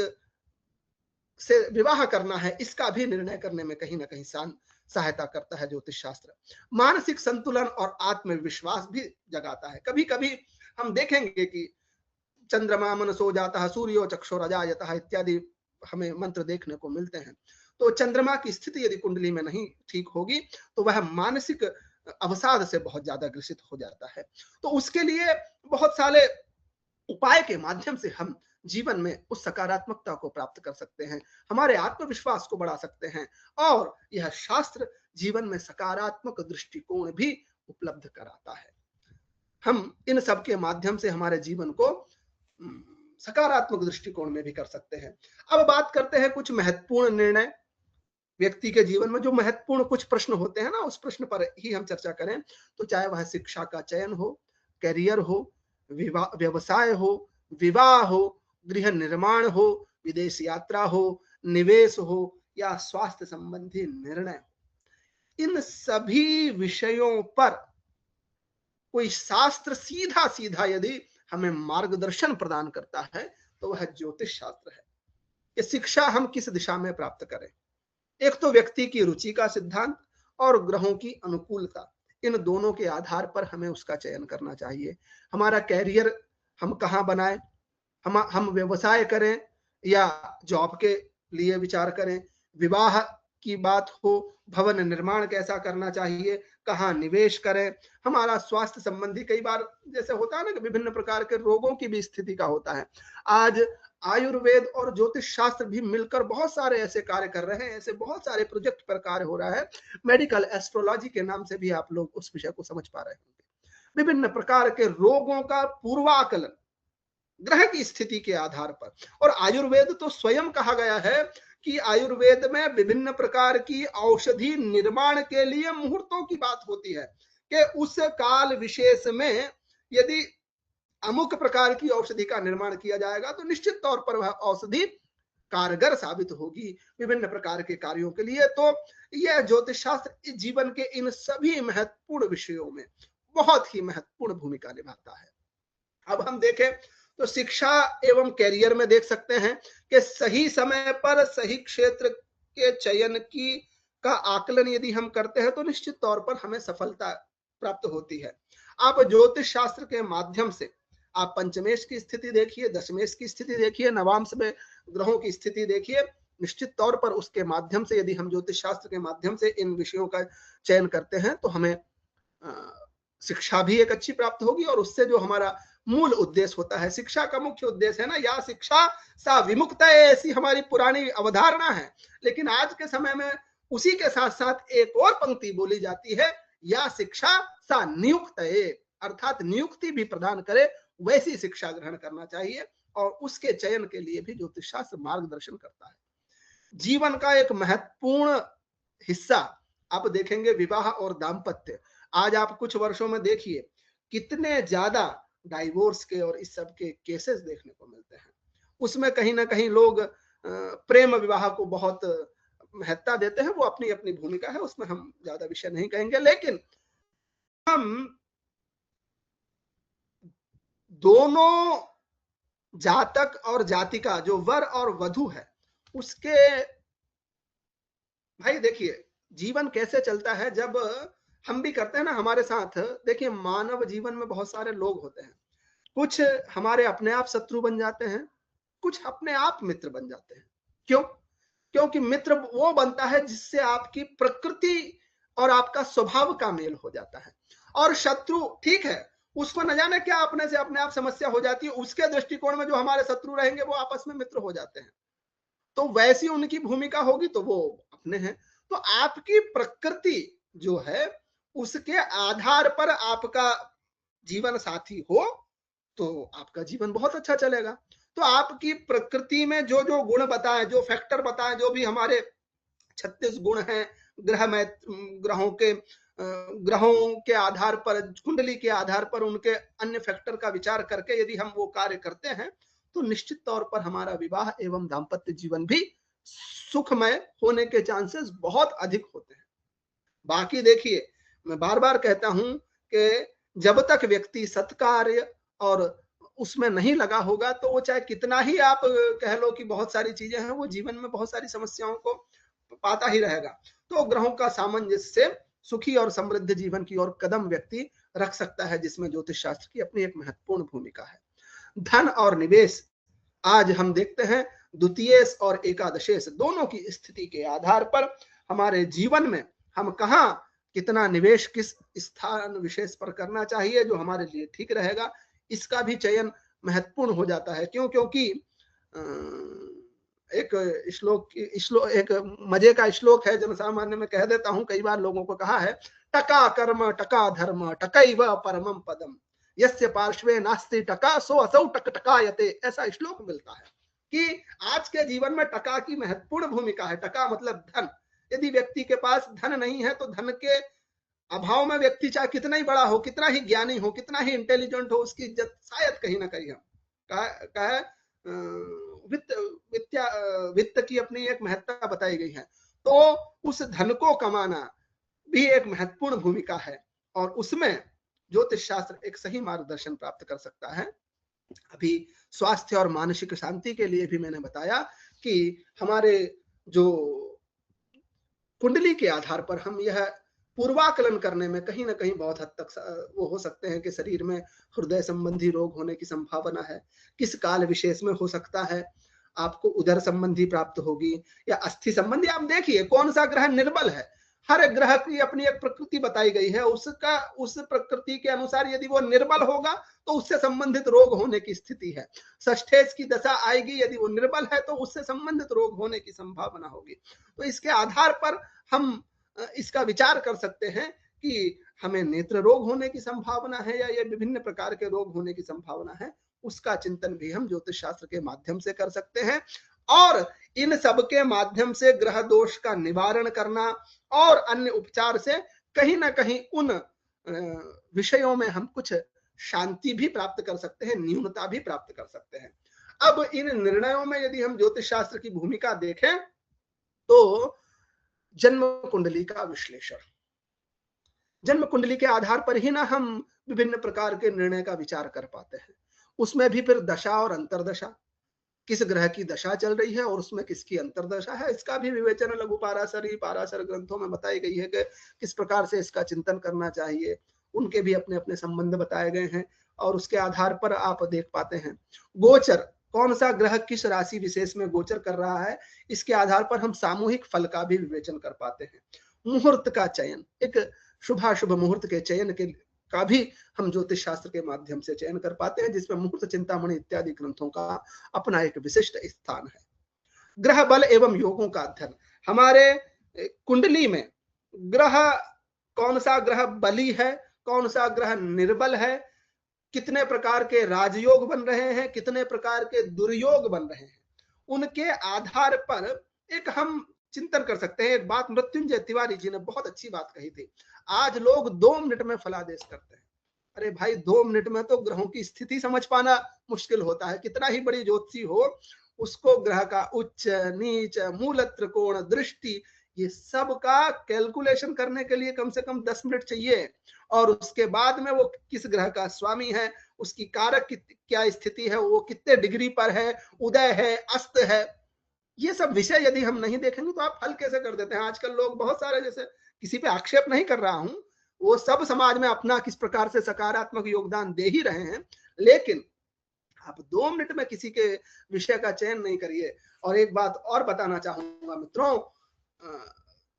से विवाह करना है इसका भी निर्णय करने में कहीं ना कहीं सहायता करता है ज्योतिष शास्त्र। मानसिक संतुलन और आत्मविश्वास भी जगाता है। कभी कभी हम देखेंगे कि चंद्रमा मन सो जाता है, सूर्यो चक्षुर अजायतः इत्यादि हमें मंत्र देखने को मिलते हैं। तो चंद्रमा की स्थिति यदि कुंडली में नहीं ठीक होगी तो वह मानसिक अवसाद से बहुत ज्यादा ग्रसित हो जाता है। तो उसके लिए बहुत सारे उपाय के माध्यम से हम जीवन में उस सकारात्मकता को प्राप्त कर सकते हैं, हमारे आत्मविश्वास को बढ़ा सकते हैं और यह शास्त्र जीवन में सकारात्मक दृष्टिकोण भी उपलब्ध कराता है। हम इन सब के माध्यम से हमारे जीवन को सकारात्मक दृष्टिकोण में भी कर सकते हैं। अब बात करते हैं कुछ महत्वपूर्ण निर्णय व्यक्ति के जीवन में, जो महत्वपूर्ण कुछ प्रश्न होते हैं ना, उस प्रश्न पर ही हम चर्चा करें। तो चाहे वह शिक्षा का चयन हो, कैरियर हो, व्यवसाय हो, विवाह हो, गृह निर्माण हो, विदेश यात्रा हो, निवेश हो या स्वास्थ्य संबंधी निर्णय, इन सभी विषयों पर कोई शास्त्र सीधा सीधा यदि हमें मार्गदर्शन प्रदान करता है तो वह ज्योतिष शास्त्र है। कि शिक्षा हम किस दिशा में प्राप्त करें, एक तो व्यक्ति की रुचि का सिद्धांत और ग्रहों की अनुकूलता, इन दोनों के आधार पर हमें उसका चयन करना चाहिए। हमारा कैरियर हम कहाँ बनाएं, हम व्यवसाय करें या जॉब के लिए विचार करें, विवाह की बात हो, भवन निर्माण कैसा करना चाहिए, कहाँ निवेश करें, हमारा स्वास्थ्य संबंधी, कई बार जैसे होता है ना कि विभिन्न प्रकार के रोगों की भी स्थिति का होता है। आज आयुर्वेद और ज्योतिष शास्त्र भी मिलकर बहुत सारे ऐसे कार्य कर रहे हैं, ऐसे बहुत सारे प्रोजेक्ट पर कार्य हो रहा है। मेडिकल एस्ट्रोलॉजी के नाम से भी आप लोग उस विषय को समझ पा रहे होंगे। विभिन्न प्रकार के रोगों का पूर्वाकलन ग्रह की स्थिति के आधार पर, और आयुर्वेद तो स्वयं कहा गया है कि आयुर्वेद में विभिन्न प्रकार की औषधि निर्माण के लिए मुहूर्तों की बात होती है कि उस काल विशेष में यदि अमुक प्रकार की औषधि का निर्माण किया जाएगा तो निश्चित तौर पर वह औषधि कारगर साबित होगी विभिन्न प्रकार के कार्यों के लिए। तो यह ज्योतिष शास्त्र जीवन के इन सभी महत्वपूर्ण विषयों में बहुत ही महत्वपूर्ण भूमिका निभाता है। अब हम देखें तो शिक्षा एवं कैरियर में देख सकते हैं कि सही समय पर सही क्षेत्र के चयन का आकलन यदि हम करते हैं तो निश्चित तौर पर हमें सफलता प्राप्त होती है। आप ज्योतिष शास्त्र के माध्यम से आप पंचमेश की स्थिति देखिए, दशमेश की स्थिति देखिए, नवांश में ग्रहों की स्थिति देखिए, निश्चित तौर पर उसके माध्यम से यदि हम ज्योतिष शास्त्र के माध्यम से इन विषयों का चयन करते हैं तो हमें शिक्षा भी एक अच्छी प्राप्त होगी और उससे जो हमारा मूल उद्देश्य होता है। शिक्षा का मुख्य उद्देश्य है ना, या शिक्षा सा विमुक्त है, ऐसी हमारी पुरानी अवधारणा है। लेकिन आज के समय में उसी के साथ साथ एक और पंक्ति बोली जाती है, या शिक्षा सा नियुक्त है, अर्थात नियुक्ति भी प्रदान करे वैसी शिक्षा ग्रहण करना चाहिए। और उसके चयन के लिए भी ज्योतिष शास्त्र मार्गदर्शन करता है। जीवन का एक महत्वपूर्ण हिस्सा आप देखेंगे विवाह और दाम्पत्य। आज आप कुछ वर्षों में देखिए कितने ज्यादा डाइवोर्स के और इस सब के केसेस देखने को मिलते हैं। उसमें कहीं ना कहीं लोग प्रेम विवाह को बहुत महत्ता देते हैं, वो अपनी अपनी भूमिका है, उसमें हम ज्यादा विषय नहीं कहेंगे। लेकिन हम दोनों जातक और जातिका, जो वर और वधु है, उसके भाई देखिए जीवन कैसे चलता है। जब हम भी करते हैं ना हमारे साथ, देखिए मानव जीवन में बहुत सारे लोग होते हैं, कुछ हमारे अपने आप शत्रु बन जाते हैं, कुछ अपने आप मित्र बन जाते हैं। क्यों? क्योंकि मित्र वो बनता है जिससे आपकी प्रकृति और आपका स्वभाव का मेल हो जाता है। और शत्रु ठीक है, उसको न जाने क्या अपने से अपने आप समस्या हो जाती है, उसके दृष्टिकोण में जो हमारे शत्रु रहेंगे वो आपस में मित्र हो जाते हैं। तो वैसी उनकी भूमिका होगी तो वो अपने हैं। तो आपकी प्रकृति जो है उसके आधार पर आपका जीवन साथी हो तो आपका जीवन बहुत अच्छा चलेगा। तो आपकी प्रकृति में जो जो गुण बताए, जो फैक्टर बताए, जो भी हमारे 36 गुण हैं ग्रहों के आधार पर, कुंडली के आधार पर उनके अन्य फैक्टर का विचार करके यदि हम वो कार्य करते हैं तो निश्चित तौर पर हमारा विवाह एवं दाम्पत्य जीवन भी सुखमय होने के चांसेस बहुत अधिक होते हैं। बाकी देखिए मैं बार बार कहता हूं कि जब तक व्यक्ति सत्कार्य और उसमें नहीं लगा होगा तो वो चाहे कितना ही आप कह लो कि बहुत सारी चीजें हैं, वो जीवन में बहुत सारी समस्याओं को पाता ही रहेगा। तो ग्रहों का सामंजस्य से सुखी और समृद्ध जीवन की ओर कदम व्यक्ति रख सकता है, जिसमें ज्योतिष शास्त्र की अपनी एक महत्वपूर्ण भूमिका है। धन और निवेश आज हम देखते हैं द्वितीयेश और एकादशेश दोनों की स्थिति के आधार पर हमारे जीवन में हम कहाँ कितना निवेश किस स्थान विशेष पर करना चाहिए जो हमारे लिए ठीक रहेगा, इसका भी चयन महत्वपूर्ण हो जाता है। क्यों? क्योंकि एक मजे का श्लोक है, जनसामान्य में कह देता हूं, कई बार लोगों को कहा है, टका कर्म टका धर्म टकैव परमं पदम यस्य पार्श्वे नास्ति टका सो असौ टकटकायते। ऐसा श्लोक मिलता है कि आज के जीवन में टका की महत्वपूर्ण भूमिका है। टका मतलब धन। यदि व्यक्ति के पास धन नहीं है तो धन के अभाव में व्यक्ति चाहे कितना ही बड़ा हो, कितना ही ज्ञानी हो, कितना ही इंटेलिजेंट हो, उसकी इज्जत शायद कहीं ना कहीं हम कहे वित्त की अपनी एक महत्ता बताई गई है। तो उस धन को कमाना भी एक महत्वपूर्ण भूमिका है और उसमें ज्योतिष शास्त्र एक सही मार्गदर्शन प्राप्त कर सकता है। अभी स्वास्थ्य और मानसिक शांति के लिए भी मैंने बताया कि हमारे जो कुंडली के आधार पर हम यह पूर्वाकलन करने में कहीं ना कहीं बहुत हद तक वो हो सकते हैं कि शरीर में हृदय संबंधी रोग होने की संभावना है, किस काल विशेष में हो सकता है, आपको उदर संबंधी प्राप्त होगी या अस्थि संबंधी। आप देखिए कौन सा ग्रह निर्बल है, हर ग्रह की अपनी एक प्रकृति बताई गई है, उस प्रकृति के अनुसार यदि वो निर्बल होगा तो उससे संबंधित रोग होने की स्थिति है। षष्ठेश की दशा आएगी, यदि वो निर्बल है तो उससे संबंधित रोग होने की संभावना होगी। तो इसके आधार पर हम इसका विचार कर सकते हैं कि हमें नेत्र रोग होने की संभावना है या ये विभिन्न प्रकार के रोग होने की संभावना है। उसका चिंतन भी हम ज्योतिष शास्त्र के माध्यम से कर सकते हैं और इन सब के माध्यम से ग्रह दोष का निवारण करना और अन्य उपचार से कहीं ना कहीं उन विषयों में हम कुछ शांति भी प्राप्त कर सकते हैं, न्यूनता भी प्राप्त कर सकते हैं। अब इन निर्णयों में यदि हम ज्योतिष शास्त्र की भूमिका देखें तो जन्म कुंडली का विश्लेषण, जन्म कुंडली के आधार पर ही ना हम विभिन्न प्रकार के निर्णय का विचार कर पाते हैं। उसमें भी फिर दशा और अंतरदशा, किस ग्रह की दशा चल रही है और उसमें किसकी अंतरदशा है, इसका भी विवेचन लघु पाराशर ग्रंथों में बताई गई है कि किस प्रकार से इसका चिंतन करना चाहिए। उनके भी अपने अपने संबंध बताए गए हैं और उसके आधार पर आप देख पाते हैं गोचर, कौन सा ग्रह किस राशि विशेष में गोचर कर रहा है, इसके आधार पर हम सामूहिक फल का भी विवेचन कर पाते हैं। मुहूर्त का चयन, एक शुभाशुभ मुहूर्त के चयन के का भी हम ज्योतिष शास्त्र के माध्यम से चयन कर पाते हैं, जिसमें मुहूर्त चिंतामणि इत्यादि ग्रंथों का अपना एक विशिष्ट स्थान है। ग्रह बल एवं योगों का अध्ययन, हमारे कुंडली में ग्रह, कौन सा ग्रह बली है, कौन सा ग्रह निर्बल है, कितने प्रकार के राजयोग बन रहे हैं, कितने प्रकार के दुर्योग बन रहे हैं, उनके आधार पर एक हम चिंतन कर सकते हैं। एक बात मृत्युंजय तिवारी जी ने बहुत अच्छी बात कही थी, आज लोग 2 मिनट में फलादेश करते हैं। अरे भाई 2 मिनट में तो ग्रहों की स्थिति समझ पाना मुश्किल होता है। कितना ही बड़ी ज्योतिषी हो, उसको ग्रह का उच्च नीच मूल त्रिकोण दृष्टि ये सब का कैलकुलेशन करने के लिए कम से कम 10 मिनट चाहिए। और उसके बाद में वो किस ग्रह का स्वामी है, उसकी कारक क्या स्थिति है, वो कितने डिग्री पर है, उदय है अस्त है, ये सब विषय यदि हम नहीं देखेंगे तो आप फल कैसे कर देते हैं। आजकल लोग बहुत सारे, जैसे किसी पे आक्षेप नहीं कर रहा हूं, वो सब समाज में अपना किस प्रकार से सकारात्मक योगदान दे ही रहे हैं, लेकिन आप 2 मिनट में किसी के विषय का चयन नहीं करिए। और एक बात और बताना चाहूंगा मित्रों,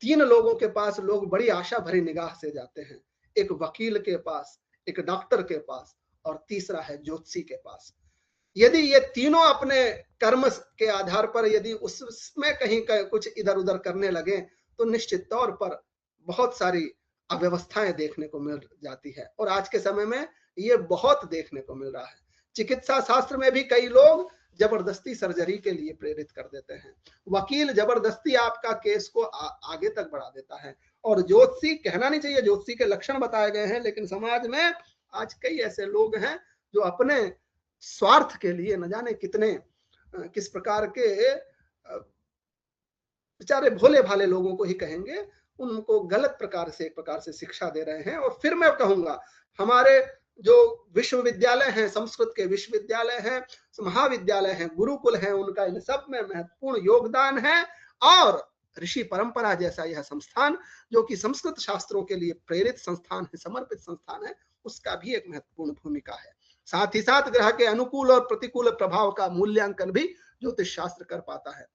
3 लोगों के पास लोग बड़ी आशा भरी निगाह से जाते हैं, एक वकील के पास, एक डॉक्टर के पास, और तीसरा है ज्योतिषी के पास। यदि ये तीनों अपने कर्म के आधार पर यदि उसमें कहीं कुछ इधर उधर करने लगे तो निश्चित तौर पर बहुत सारी अव्यवस्थाएं देखने को मिल जाती है। और आज के समय में ये बहुत देखने को मिल रहा है। चिकित्सा शास्त्र में भी कई लोग जबरदस्ती सर्जरी के लिए प्रेरित कर देते हैं, वकील जबरदस्ती आपका केस को आगे तक बढ़ा देता है, और ज्योतिषी, कहना नहीं चाहिए ज्योतिषी के लक्षण बताए गए हैं, लेकिन समाज में आज कई ऐसे लोग हैं जो अपने स्वार्थ के लिए न जाने कितने किस प्रकार के बेचारे भोले भाले लोगों को ही कहेंगे, उनको गलत प्रकार से, एक प्रकार से शिक्षा दे रहे हैं। और फिर मैं कहूंगा, हमारे जो विश्वविद्यालय हैं, संस्कृत के विश्वविद्यालय हैं, महाविद्यालय हैं, गुरुकुल हैं, उनका इन सब में महत्वपूर्ण योगदान है। और ऋषि परंपरा जैसा यह संस्थान, जो कि संस्कृत शास्त्रों के लिए प्रेरित संस्थान है, समर्पित संस्थान है, उसका भी एक महत्वपूर्ण भूमिका है। साथ ही साथ ग्रह के अनुकूल और प्रतिकूल प्रभाव का मूल्यांकन भी ज्योतिष शास्त्र कर पाता है।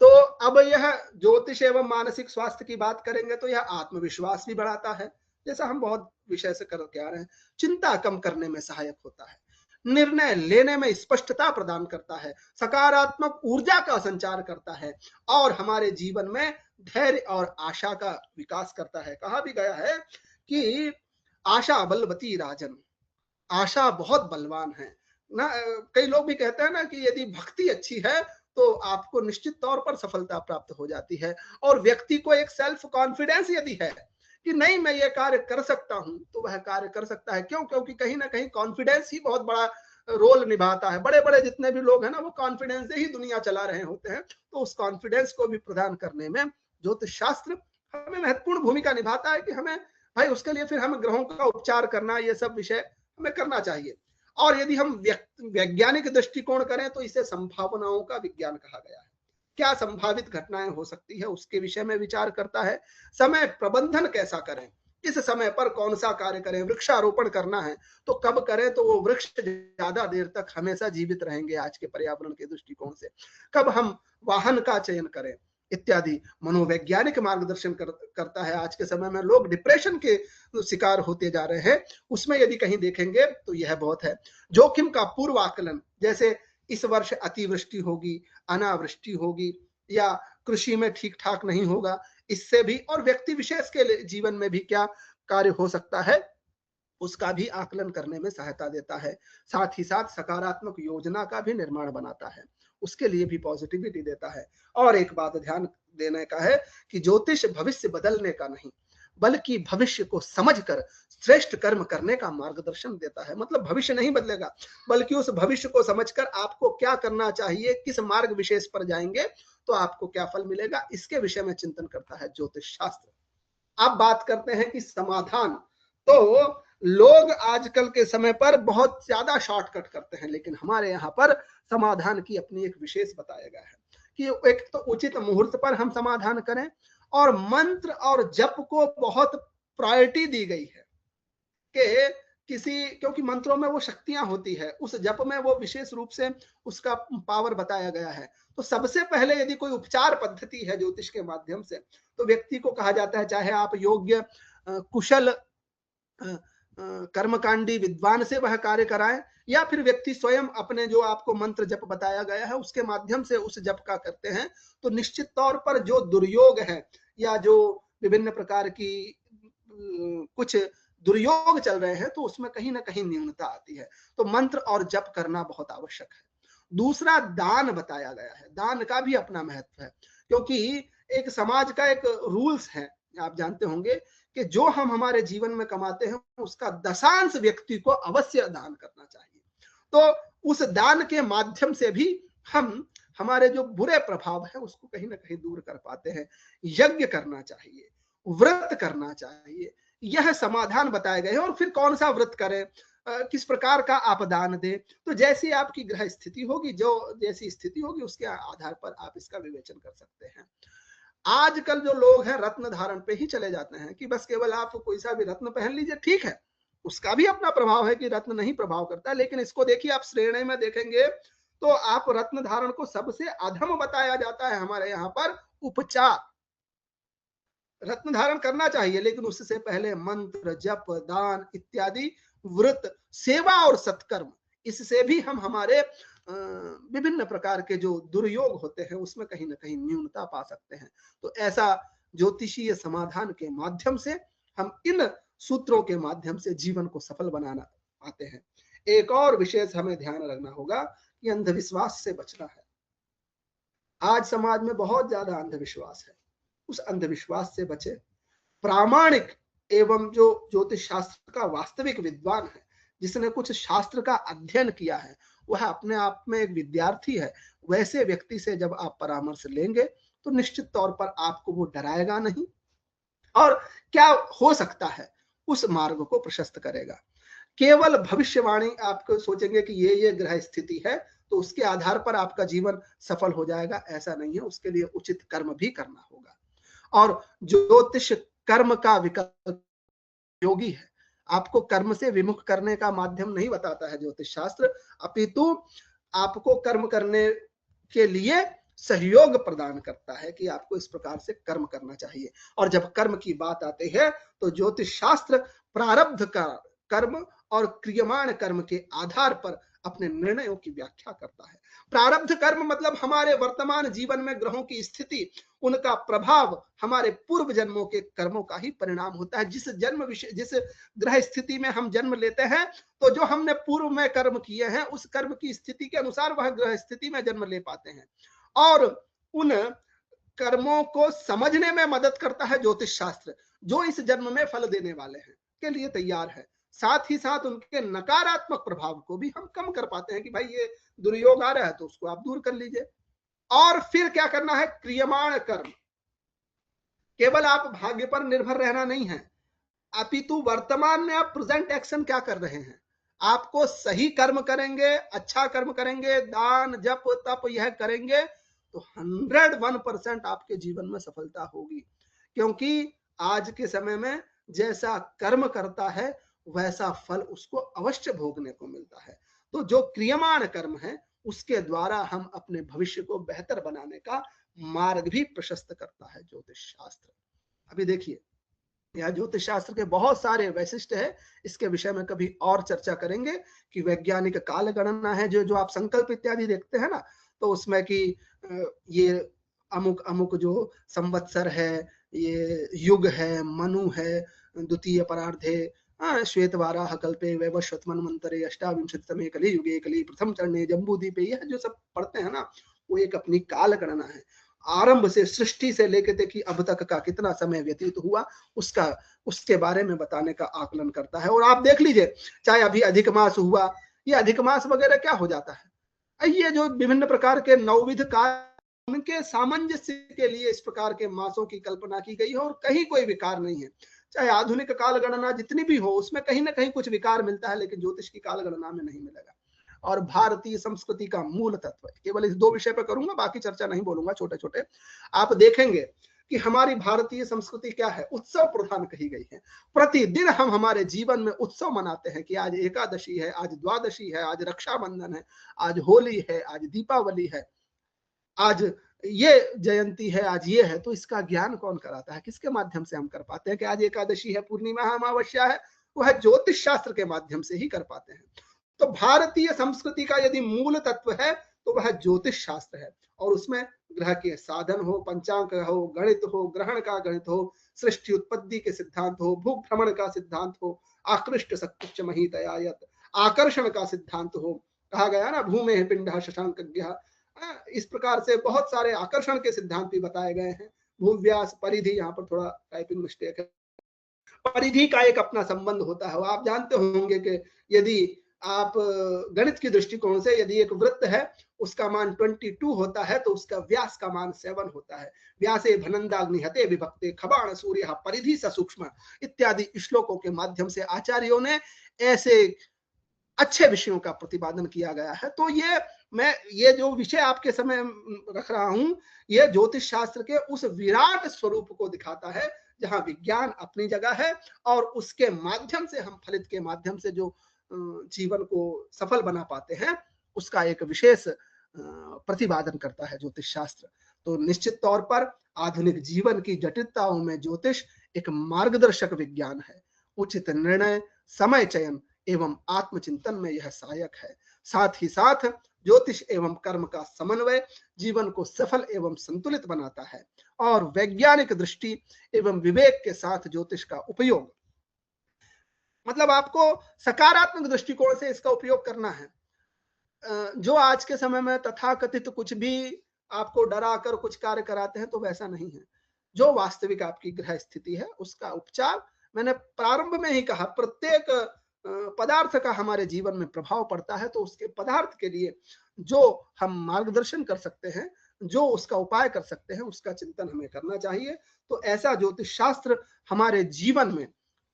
तो अब यह ज्योतिष एवं मानसिक स्वास्थ्य की बात करेंगे तो यह आत्मविश्वास भी बढ़ाता है, जैसा हम बहुत विषय से करके आ रहे हैं। चिंता कम करने में सहायक होता है, निर्णय लेने में स्पष्टता प्रदान करता है, सकारात्मक ऊर्जा का संचार करता है, और हमारे जीवन में धैर्य और आशा का विकास करता है। कहा भी गया है कि आशा बलवती राजन, आशा बहुत बलवान है ना। कई लोग भी कहते हैं ना कि यदि भक्ति अच्छी है तो आपको निश्चित तौर पर सफलता प्राप्त हो जाती है। और व्यक्ति को एक सेल्फ कॉन्फिडेंस यदि है कि नहीं मैं ये कार्य कर सकता हूं, तो वह कार्य कर सकता है। क्यों? क्योंकि कहीं ना कहीं कॉन्फिडेंस ही बहुत बड़ा रोल निभाता है। बड़े बड़े जितने भी लोग हैं ना, वो कॉन्फिडेंस से ही दुनिया चला रहे होते हैं। तो उस कॉन्फिडेंस को भी प्रदान करने में ज्योतिष शास्त्र हमें महत्वपूर्ण भूमिका निभाता है कि हमें भाई उसके लिए फिर हमें ग्रहों का उपचार करना, ये सब विषय हमें करना चाहिए। और यदि हम वैज्ञानिक दृष्टिकोण करें तो इसे संभावनाओं का विज्ञान कहा गया है। क्या संभावित घटनाएं हो सकती है उसके विषय में विचार करता है। समय प्रबंधन कैसा करें, इस समय पर कौन सा कार्य करें। वृक्षारोपण करना है तो कब करें तो वो वृक्ष ज्यादा देर तक हमेशा जीवित रहेंगे आज के पर्यावरण के दृष्टिकोण से। कब हम वाहन का चयन करें इत्यादि मनोवैज्ञानिक मार्गदर्शन करता है। आज के समय में लोग डिप्रेशन के शिकार होते जा रहे हैं, उसमें यदि कहीं देखेंगे तो यह बहुत है। जोखिम का पूर्व आकलन, जैसे इस वर्ष अतिवृष्टि होगी, अनावृष्टि होगी, या कृषि में ठीक ठाक नहीं होगा, इससे भी, और व्यक्ति विशेष के जीवन में भी क्या कार्य हो सकता है, उसका भी आकलन करने में सहायता देता है। साथ ही साथ सकारात्मक योजना का भी निर्माण बनाता है, उसके लिए भी पॉजिटिविटी देता है। और एक बात ध्यान देने का है कि ज्योतिष भविष्य बदलने का नहीं, बल्कि भविष्य को समझकर श्रेष्ठ कर्म करने का मार्गदर्शन देता है। मतलब भविष्य नहीं बदलेगा, बल्कि उस भविष्य को समझकर आपको क्या करना चाहिए, किस मार्ग विशेष पर जाएंगे तो आपको क्या फल मिलेगा, इसके विषय में चिंतन करता है ज्योतिष शास्त्र। अब बात करते हैं कि समाधान। तो लोग आजकल के समय पर बहुत ज्यादा शॉर्टकट करते हैं, लेकिन हमारे यहाँ पर समाधान की अपनी एक विशेष बताया गया है कि एक तो उचित मुहूर्त पर हम समाधान करें, और मंत्र और जप को बहुत प्रायोरिटी दी गई है कि क्योंकि मंत्रों में वो शक्तियां होती है, उस जप में वो विशेष रूप से उसका पावर बताया गया है। तो सबसे पहले यदि कोई उपचार पद्धति है ज्योतिष के माध्यम से, तो व्यक्ति को कहा जाता है, चाहे आप योग्य कुशल कर्मकांडी विद्वान से वह कार्य कराएं, या फिर व्यक्ति स्वयं अपने जो आपको मंत्र जप बताया गया है उसके माध्यम से उस जप का करते हैं, तो निश्चित तौर पर जो दुर्योग है या जो विभिन्न प्रकार की कुछ दुर्योग चल रहे हैं, तो उसमें कहीं ना कहीं न्यूनता आती है। तो मंत्र और जप करना बहुत आवश्यक है। दूसरा, दान बताया गया है। दान का भी अपना महत्व है, क्योंकि एक समाज का एक रूल्स है, आप जानते होंगे कि जो हम हमारे जीवन में कमाते हैं उसका दशांश व्यक्ति को अवश्य दान करना चाहिए। तो उस दान के माध्यम से भी हम हमारे जो बुरे प्रभाव है उसको कहीं ना कहीं दूर कर पाते हैं। यज्ञ करना चाहिए, व्रत करना चाहिए, यह समाधान बताए गए हैं। और फिर कौन सा व्रत करें, किस प्रकार का आप दान दें, तो जैसी आपकी ग्रह स्थिति होगी, जो जैसी स्थिति होगी उसके आधार पर आप इसका विवेचन कर सकते हैं। आजकल जो लोग हैं रत्न धारण पे ही चले जाते हैं कि बस केवल आप कोई सा भी रत्न पहन लीजिए, ठीक है, उसका भी अपना प्रभाव है कि रत्न नहीं प्रभाव करता है, लेकिन इसको देखिए आप श्रेणी में देखेंगे तो आप रत्न धारण को सबसे अधम बताया जाता है हमारे यहाँ पर। उपचार, रत्न धारण करना चाहिए, लेकिन उससे पहले मंत्र जप दान इत्यादि व्रत सेवा और सत्कर्म, इससे भी हम हमारे विभिन्न प्रकार के जो दुर्योग होते हैं उसमें कहीं ना कहीं न्यूनता पा सकते हैं। तो ऐसा ज्योतिषीय समाधान के माध्यम से हम इन सूत्रों के माध्यम से जीवन को सफल बनाना पाते हैं। एक और विशेष हमें ध्यान रखना होगा कि अंधविश्वास से बचना है। आज समाज में बहुत ज्यादा अंधविश्वास है, उस अंधविश्वास से बचे। प्रामाणिक एवं जो ज्योतिष शास्त्र का वास्तविक विद्वान है, जिसने कुछ शास्त्र का अध्ययन किया है, वह अपने आप में एक विद्यार्थी है, वैसे व्यक्ति से जब आप परामर्श लेंगे तो निश्चित तौर पर आपको वो डराएगा नहीं, और क्या हो सकता है उस मार्ग को प्रशस्त करेगा। केवल भविष्यवाणी आपको सोचेंगे कि ये ग्रह स्थिति है तो उसके आधार पर आपका जीवन सफल हो जाएगा, ऐसा नहीं है। उसके लिए उचित कर्म भी करना होगा। और ज्योतिष कर्म का विकल्प योगी है, आपको कर्म से विमुख करने का माध्यम नहीं बताता है ज्योतिष शास्त्र, अपितु आपको कर्म करने के लिए सहयोग प्रदान करता है कि आपको इस प्रकार से कर्म करना चाहिए। और जब कर्म की बात आती है तो ज्योतिष शास्त्र प्रारब्ध का कर्म और क्रियमाण कर्म के आधार पर अपने निर्णयों की व्याख्या करता है। प्रारब्ध कर्म मतलब हमारे वर्तमान जीवन में ग्रहों की स्थिति, उनका प्रभाव हमारे पूर्व जन्मों के कर्मों का ही परिणाम होता है। जिस ग्रह स्थिति में हम जन्म लेते हैं, तो जो हमने पूर्व में कर्म किए हैं उस कर्म की स्थिति के अनुसार वह ग्रह स्थिति में जन्म ले पाते हैं, और उन कर्मों को समझने में मदद करता है ज्योतिष शास्त्र, जो इस जन्म में फल देने वाले हैं के लिए तैयार है। साथ ही साथ उनके नकारात्मक प्रभाव को भी हम कम कर पाते हैं कि भाई ये दुर्योग आ रहा है तो उसको आप दूर कर लीजिए। और फिर क्या करना है, क्रियमाण कर्म। केवल आप भाग्य पर निर्भर रहना नहीं है, अपितु वर्तमान में आप प्रेजेंट एक्शन क्या कर रहे हैं। आपको सही कर्म करेंगे, अच्छा कर्म करेंगे, दान जप तप यह करेंगे तो 101% आपके जीवन में सफलता होगी। क्योंकि आज के समय में जैसा कर्म करता है वैसा फल उसको अवश्य भोगने को मिलता है। तो जो क्रियमाण कर्म है उसके द्वारा हम अपने भविष्य को बेहतर बनाने का मार्ग भी प्रशस्त करता है ज्योतिष शास्त्र। अभी देखिए, यह ज्योतिष शास्त्र के बहुत सारे वैशिष्ट है, इसके विषय में कभी और चर्चा करेंगे कि वैज्ञानिक काल गणना है, जो आप संकल्प इत्यादि देखते हैं ना, तो उसमें कि ये अमुक अमुक जो संवत्सर है, ये युग है, मनु है, द्वितीय परार्धे श्वेत वाराह कल्पे वैवस्वत मन्वन्तरे अष्टाविंशतितमे कलियुगे कलि प्रथम चरणे जम्बूद्वीपे, यह जो सब पढ़ते हैं ना, वो एक अपनी काल गणना है। आरंभ से, सृष्टि से लेकर देखिए अब तक का कितना समय व्यतीत हुआ उसके बारे में बताने का आकलन करता है। और आप देख लीजिए, चाहे अभी अधिक मास हुआ, ये अधिक मास वगैरह क्या हो जाता है, ये जो विभिन्न प्रकार के नवविध काल, उनके सामंजस्य के लिए इस प्रकार के मासों की कल्पना की गई है, और कहीं कोई विकार नहीं है। चाहे आधुनिक काल गणना जितनी भी हो, उसमें कहीं ना कहीं कुछ विकार मिलता है, लेकिन ज्योतिष की काल गणना में नहीं मिलेगा। और भारतीय संस्कृति का मूल तत्व है, केवल इस दो विषय पर करूंगा, बाकी चर्चा नहीं बोलूंगा, छोटे छोटे आप देखेंगे कि हमारी भारतीय संस्कृति क्या है, उत्सव प्रधान कही गई है। प्रतिदिन हम हमारे जीवन में उत्सव मनाते हैं कि आज एकादशी है, आज द्वादशी है, आज रक्षाबंधन है, आज होली है, आज दीपावली है, आज ये जयंती है, आज ये है। तो इसका ज्ञान कौन कराता है, किसके माध्यम से हम कर पाते हैं कि आज एकादशी है, पूर्णिमा है, अमावस्या है, वह ज्योतिष शास्त्र के माध्यम से ही कर पाते हैं। तो भारतीय संस्कृति का यदि मूल तत्व है तो वह ज्योतिष शास्त्र है, और उसमें ग्रह के साधन हो, पंचांग हो, गणित हो, ग्रहण का गणित हो, सृष्टि उत्पत्ति के सिद्धांत हो, भू भ्रमण का सिद्धांत हो, आकृष्ट सकृष्ट महीतयायत आकर्षण का सिद्धांत हो, कहा गया ना भूमे पिंड शशांक, इस प्रकार से बहुत सारे आकर्षण के सिद्धांत भी बताए गए हैं। भूव्यास परिधि, यहाँ पर थोड़ा टाइपिंग मिस्टेक है, परिधि का एक अपना संबंध होता है। आप जानते होंगे कि यदि आप गणित की दृष्टिकोण से यदि एक वृत्त है उसका मान 22 होता है तो उसका व्यास का मान 7 होता है। व्यासे भनंदाग्निहते विभक्ते खबाण सूर्य परिधि स सूक्ष्म इत्यादि श्लोकों के माध्यम से आचार्यों ने ऐसे अच्छे विषयों का प्रतिपादन किया गया है। तो ये जो विषय आपके समय रख रहा हूं, ये ज्योतिष शास्त्र के उस विराट स्वरूप को दिखाता है जहां विज्ञान अपनी जगह है और उसके माध्यम से हम फलित के माध्यम से जो जीवन को सफल बना पाते हैं उसका एक विशेष प्रतिपादन करता है ज्योतिष शास्त्र। तो निश्चित तौर पर आधुनिक जीवन की जटिलताओं में ज्योतिष एक मार्गदर्शक विज्ञान है। उचित निर्णय, समय चयन एवं आत्मचिंतन में यह सहायक है। साथ ही साथ ज्योतिष एवं कर्म का समन्वय जीवन को सफल एवं संतुलित बनाता है और वैज्ञानिक दृष्टि एवं विवेक के साथ ज्योतिष का उपयोग, मतलब आपको सकारात्मक दृष्टिकोण से इसका उपयोग करना है। जो आज के समय में तथाकथित कुछ भी आपको डरा कर कुछ कार्य कराते हैं तो वैसा नहीं है। जो वास्तविक आपकी ग्रह स्थिति है उसका उपचार, मैंने प्रारंभ में ही कहा, प्रत्येक पदार्थ का हमारे जीवन में प्रभाव पड़ता है, तो उसके पदार्थ के लिए जो हम मार्गदर्शन कर सकते हैं, जो उसका उपाय कर सकते हैं, उसका चिंतन हमें करना चाहिए। तो ऐसा ज्योतिष शास्त्र हमारे जीवन में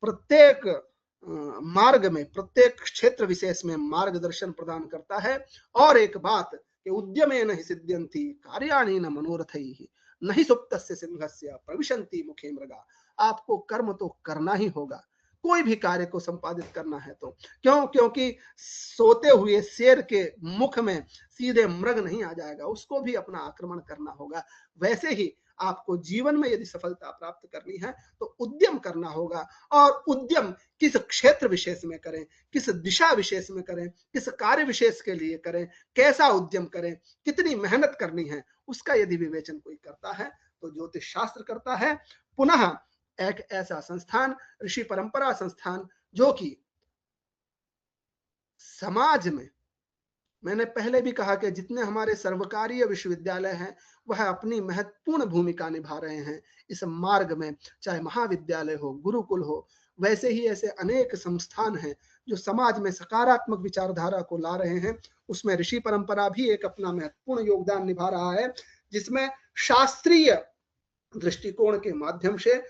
प्रत्येक मार्ग में, प्रत्येक क्षेत्र विशेष में मार्गदर्शन प्रदान करता है। और एक बात कि उद्यमेन हि सिद्ध्यन्ति कार्याणि न मनोरथैः नहि सुप्तस्य सिंहस्य प्रविशन्ति मुखे मृगा। आपको कर्म तो करना ही होगा, कोई भी कार्य को संपादित करना है तो। क्योंकि सोते हुए शेर के मुख में सीधे मृग नहीं आ जाएगा, उसको भी अपना आक्रमण करना होगा। वैसे ही आपको जीवन में यदि सफलता प्राप्त करनी है तो उद्यम करना होगा। और उद्यम किस क्षेत्र विशेष में करें, किस दिशा विशेष में करें, किस कार्य विशेष के लिए करें, कैसा उद्यम करें, कितनी मेहनत करनी है, उसका यदि विवेचन कोई करता है तो ज्योतिष शास्त्र करता है। पुनः एक ऐसा संस्थान, ऋषि परंपरा संस्थान, जो कि समाज में, मैंने पहले भी कहा कि जितने हमारे सर्वकारीय विश्वविद्यालय हैं वह अपनी महत्वपूर्ण भूमिका निभा रहे हैं इस मार्ग में, चाहे महाविद्यालय हो, गुरुकुल हो, वैसे ही ऐसे अनेक संस्थान हैं जो समाज में सकारात्मक विचारधारा को ला रहे हैं। उसमें ऋषि परंपरा भी एक अपना महत्वपूर्ण योगदान निभा रहा है, जिसमें शास्त्रीय दृष्टिकोण के माध्यम से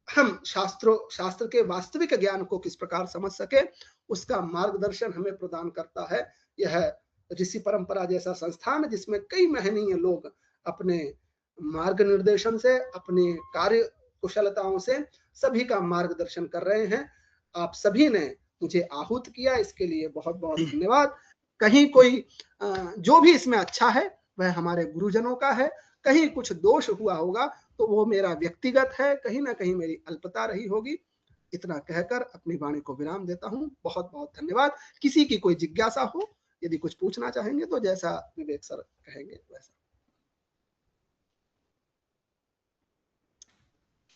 हम शास्त्र के वास्तविक ज्ञान को किस प्रकार समझ सके उसका मार्गदर्शन हमें प्रदान करता है यह ऋषि परंपरा जैसा संस्थान, जिसमें कई महनीय लोग अपने मार्ग निर्देशन से, अपने कार्य कुशलताओं से सभी का मार्गदर्शन कर रहे हैं। आप सभी ने मुझे आहूत किया, इसके लिए बहुत बहुत धन्यवाद। कहीं कोई जो भी इसमें अच्छा है वह हमारे गुरुजनों का है, कहीं कुछ दोष हुआ होगा तो वो मेरा व्यक्तिगत है, कहीं ना कहीं मेरी अल्पता रही होगी। इतना कहकर अपनी वाणी को विराम देता हूं। बहुत बहुत धन्यवाद। किसी की कोई जिज्ञासा हो, यदि कुछ पूछना चाहेंगे तो जैसा विवेक सर कहेंगे वैसा।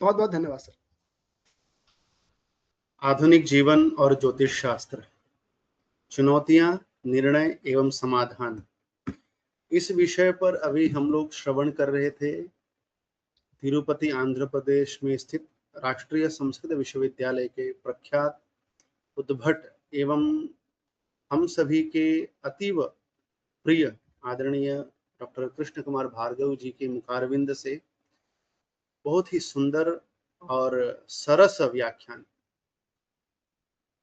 बहुत बहुत धन्यवाद सर। आधुनिक जीवन और ज्योतिष शास्त्र, चुनौतियां, निर्णय एवं समाधान, इस विषय पर अभी हम लोग श्रवण कर रहे थे तिरुपति आंध्र प्रदेश में स्थित राष्ट्रीय संस्कृत विश्वविद्यालय के प्रख्यात उद्भट एवं हम सभी के अतीव प्रिय आदरणीय डॉक्टर कृष्ण कुमार भार्गव जी के मुखारविंद से बहुत ही सुंदर और सरस व्याख्यान।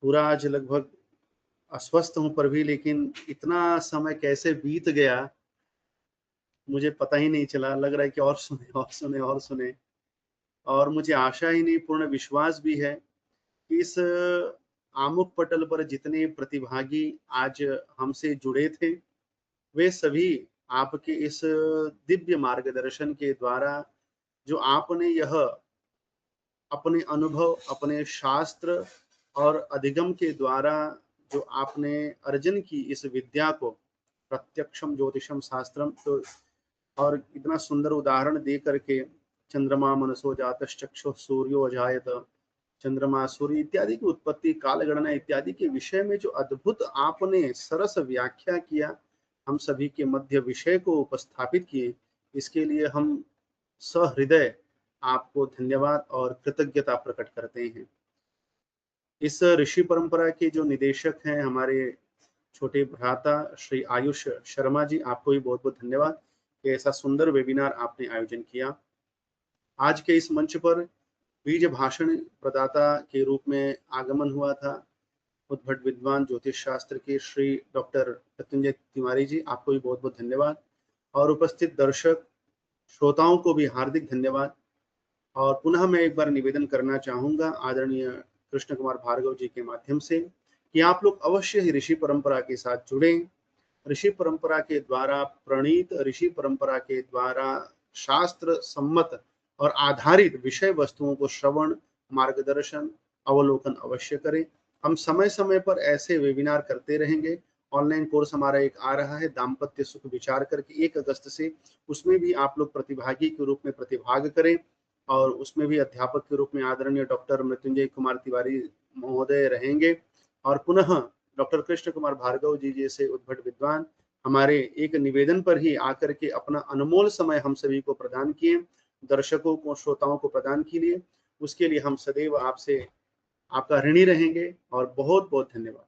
पूरा आज लगभग अस्वस्थ हूं पर भी, लेकिन इतना समय कैसे बीत गया मुझे पता ही नहीं चला। लग रहा है कि और सुने और सुने और सुने, और मुझे आशा ही नहीं, पूर्ण विश्वास भी है कि इस आमुख पटल पर जितने प्रतिभागी आज हमसे जुड़े थे वे सभी आपके इस दिव्य मार्गदर्शन के द्वारा, जो आपने यह अपने अनुभव, अपने शास्त्र और अधिगम के द्वारा जो आपने अर्जन की इस विद्या को, प्रत्यक्षम ज्योतिषम शास्त्रम, तो और इतना सुंदर उदाहरण दे करके चंद्रमा मनसो जातश्चक्षुः सूर्यो अजायत, चंद्रमा सूर्य इत्यादि की उत्पत्ति, कालगणना इत्यादि के विषय में जो अद्भुत आपने सरस व्याख्या किया, हम सभी के मध्य विषय को उपस्थापित किए, इसके लिए हम सहृदय आपको धन्यवाद और कृतज्ञता प्रकट करते हैं। इस ऋषि परंपरा के जो निदेशक हैं हमारे छोटे भ्राता श्री आयुष शर्मा जी, आपको भी बहुत बहुत धन्यवाद कि ऐसा सुंदर वेबिनार आपने आयोजन किया। आज के इस मंच पर बीज भाषण प्रदाता के रूप में आगमन हुआ था उद्भट विद्वान ज्योतिष शास्त्र के श्री डॉक्टर मृत्युंजय तिवारी जी, आपको भी बहुत बहुत धन्यवाद। और उपस्थित दर्शक श्रोताओं को भी हार्दिक धन्यवाद। और पुनः मैं एक बार निवेदन करना चाहूंगा आदरणीय कृष्ण कुमार भार्गव जी के माध्यम से कि आप लोग अवश्य ही ऋषि परंपरा के साथ जुड़ें। ऋषि परंपरा के द्वारा प्रणीत, ऋषि परंपरा के द्वारा शास्त्र सम्मत और आधारित विषय वस्तुओं को श्रवण, मार्गदर्शन, अवलोकन अवश्य करें। हम समय समय पर ऐसे वेबिनार करते रहेंगे। ऑनलाइन कोर्स हमारा एक आ रहा है दाम्पत्य सुख विचार करके 1 अगस्त से, उसमें भी आप लोग प्रतिभागी के रूप में प्रतिभाग करें और उसमें भी अध्यापक के रूप में आदरणीय डॉक्टर मृत्युंजय कुमार तिवारी महोदय रहेंगे। और पुनः डॉक्टर कृष्ण कुमार भार्गव जी जैसे उद्भट विद्वान हमारे एक निवेदन पर ही आकर के अपना अनमोल समय हम सभी को प्रदान किए, दर्शकों को, श्रोताओं को प्रदान किए। उसके लिए हम सदैव आपसे आपका ऋणी रहेंगे और बहुत बहुत धन्यवाद।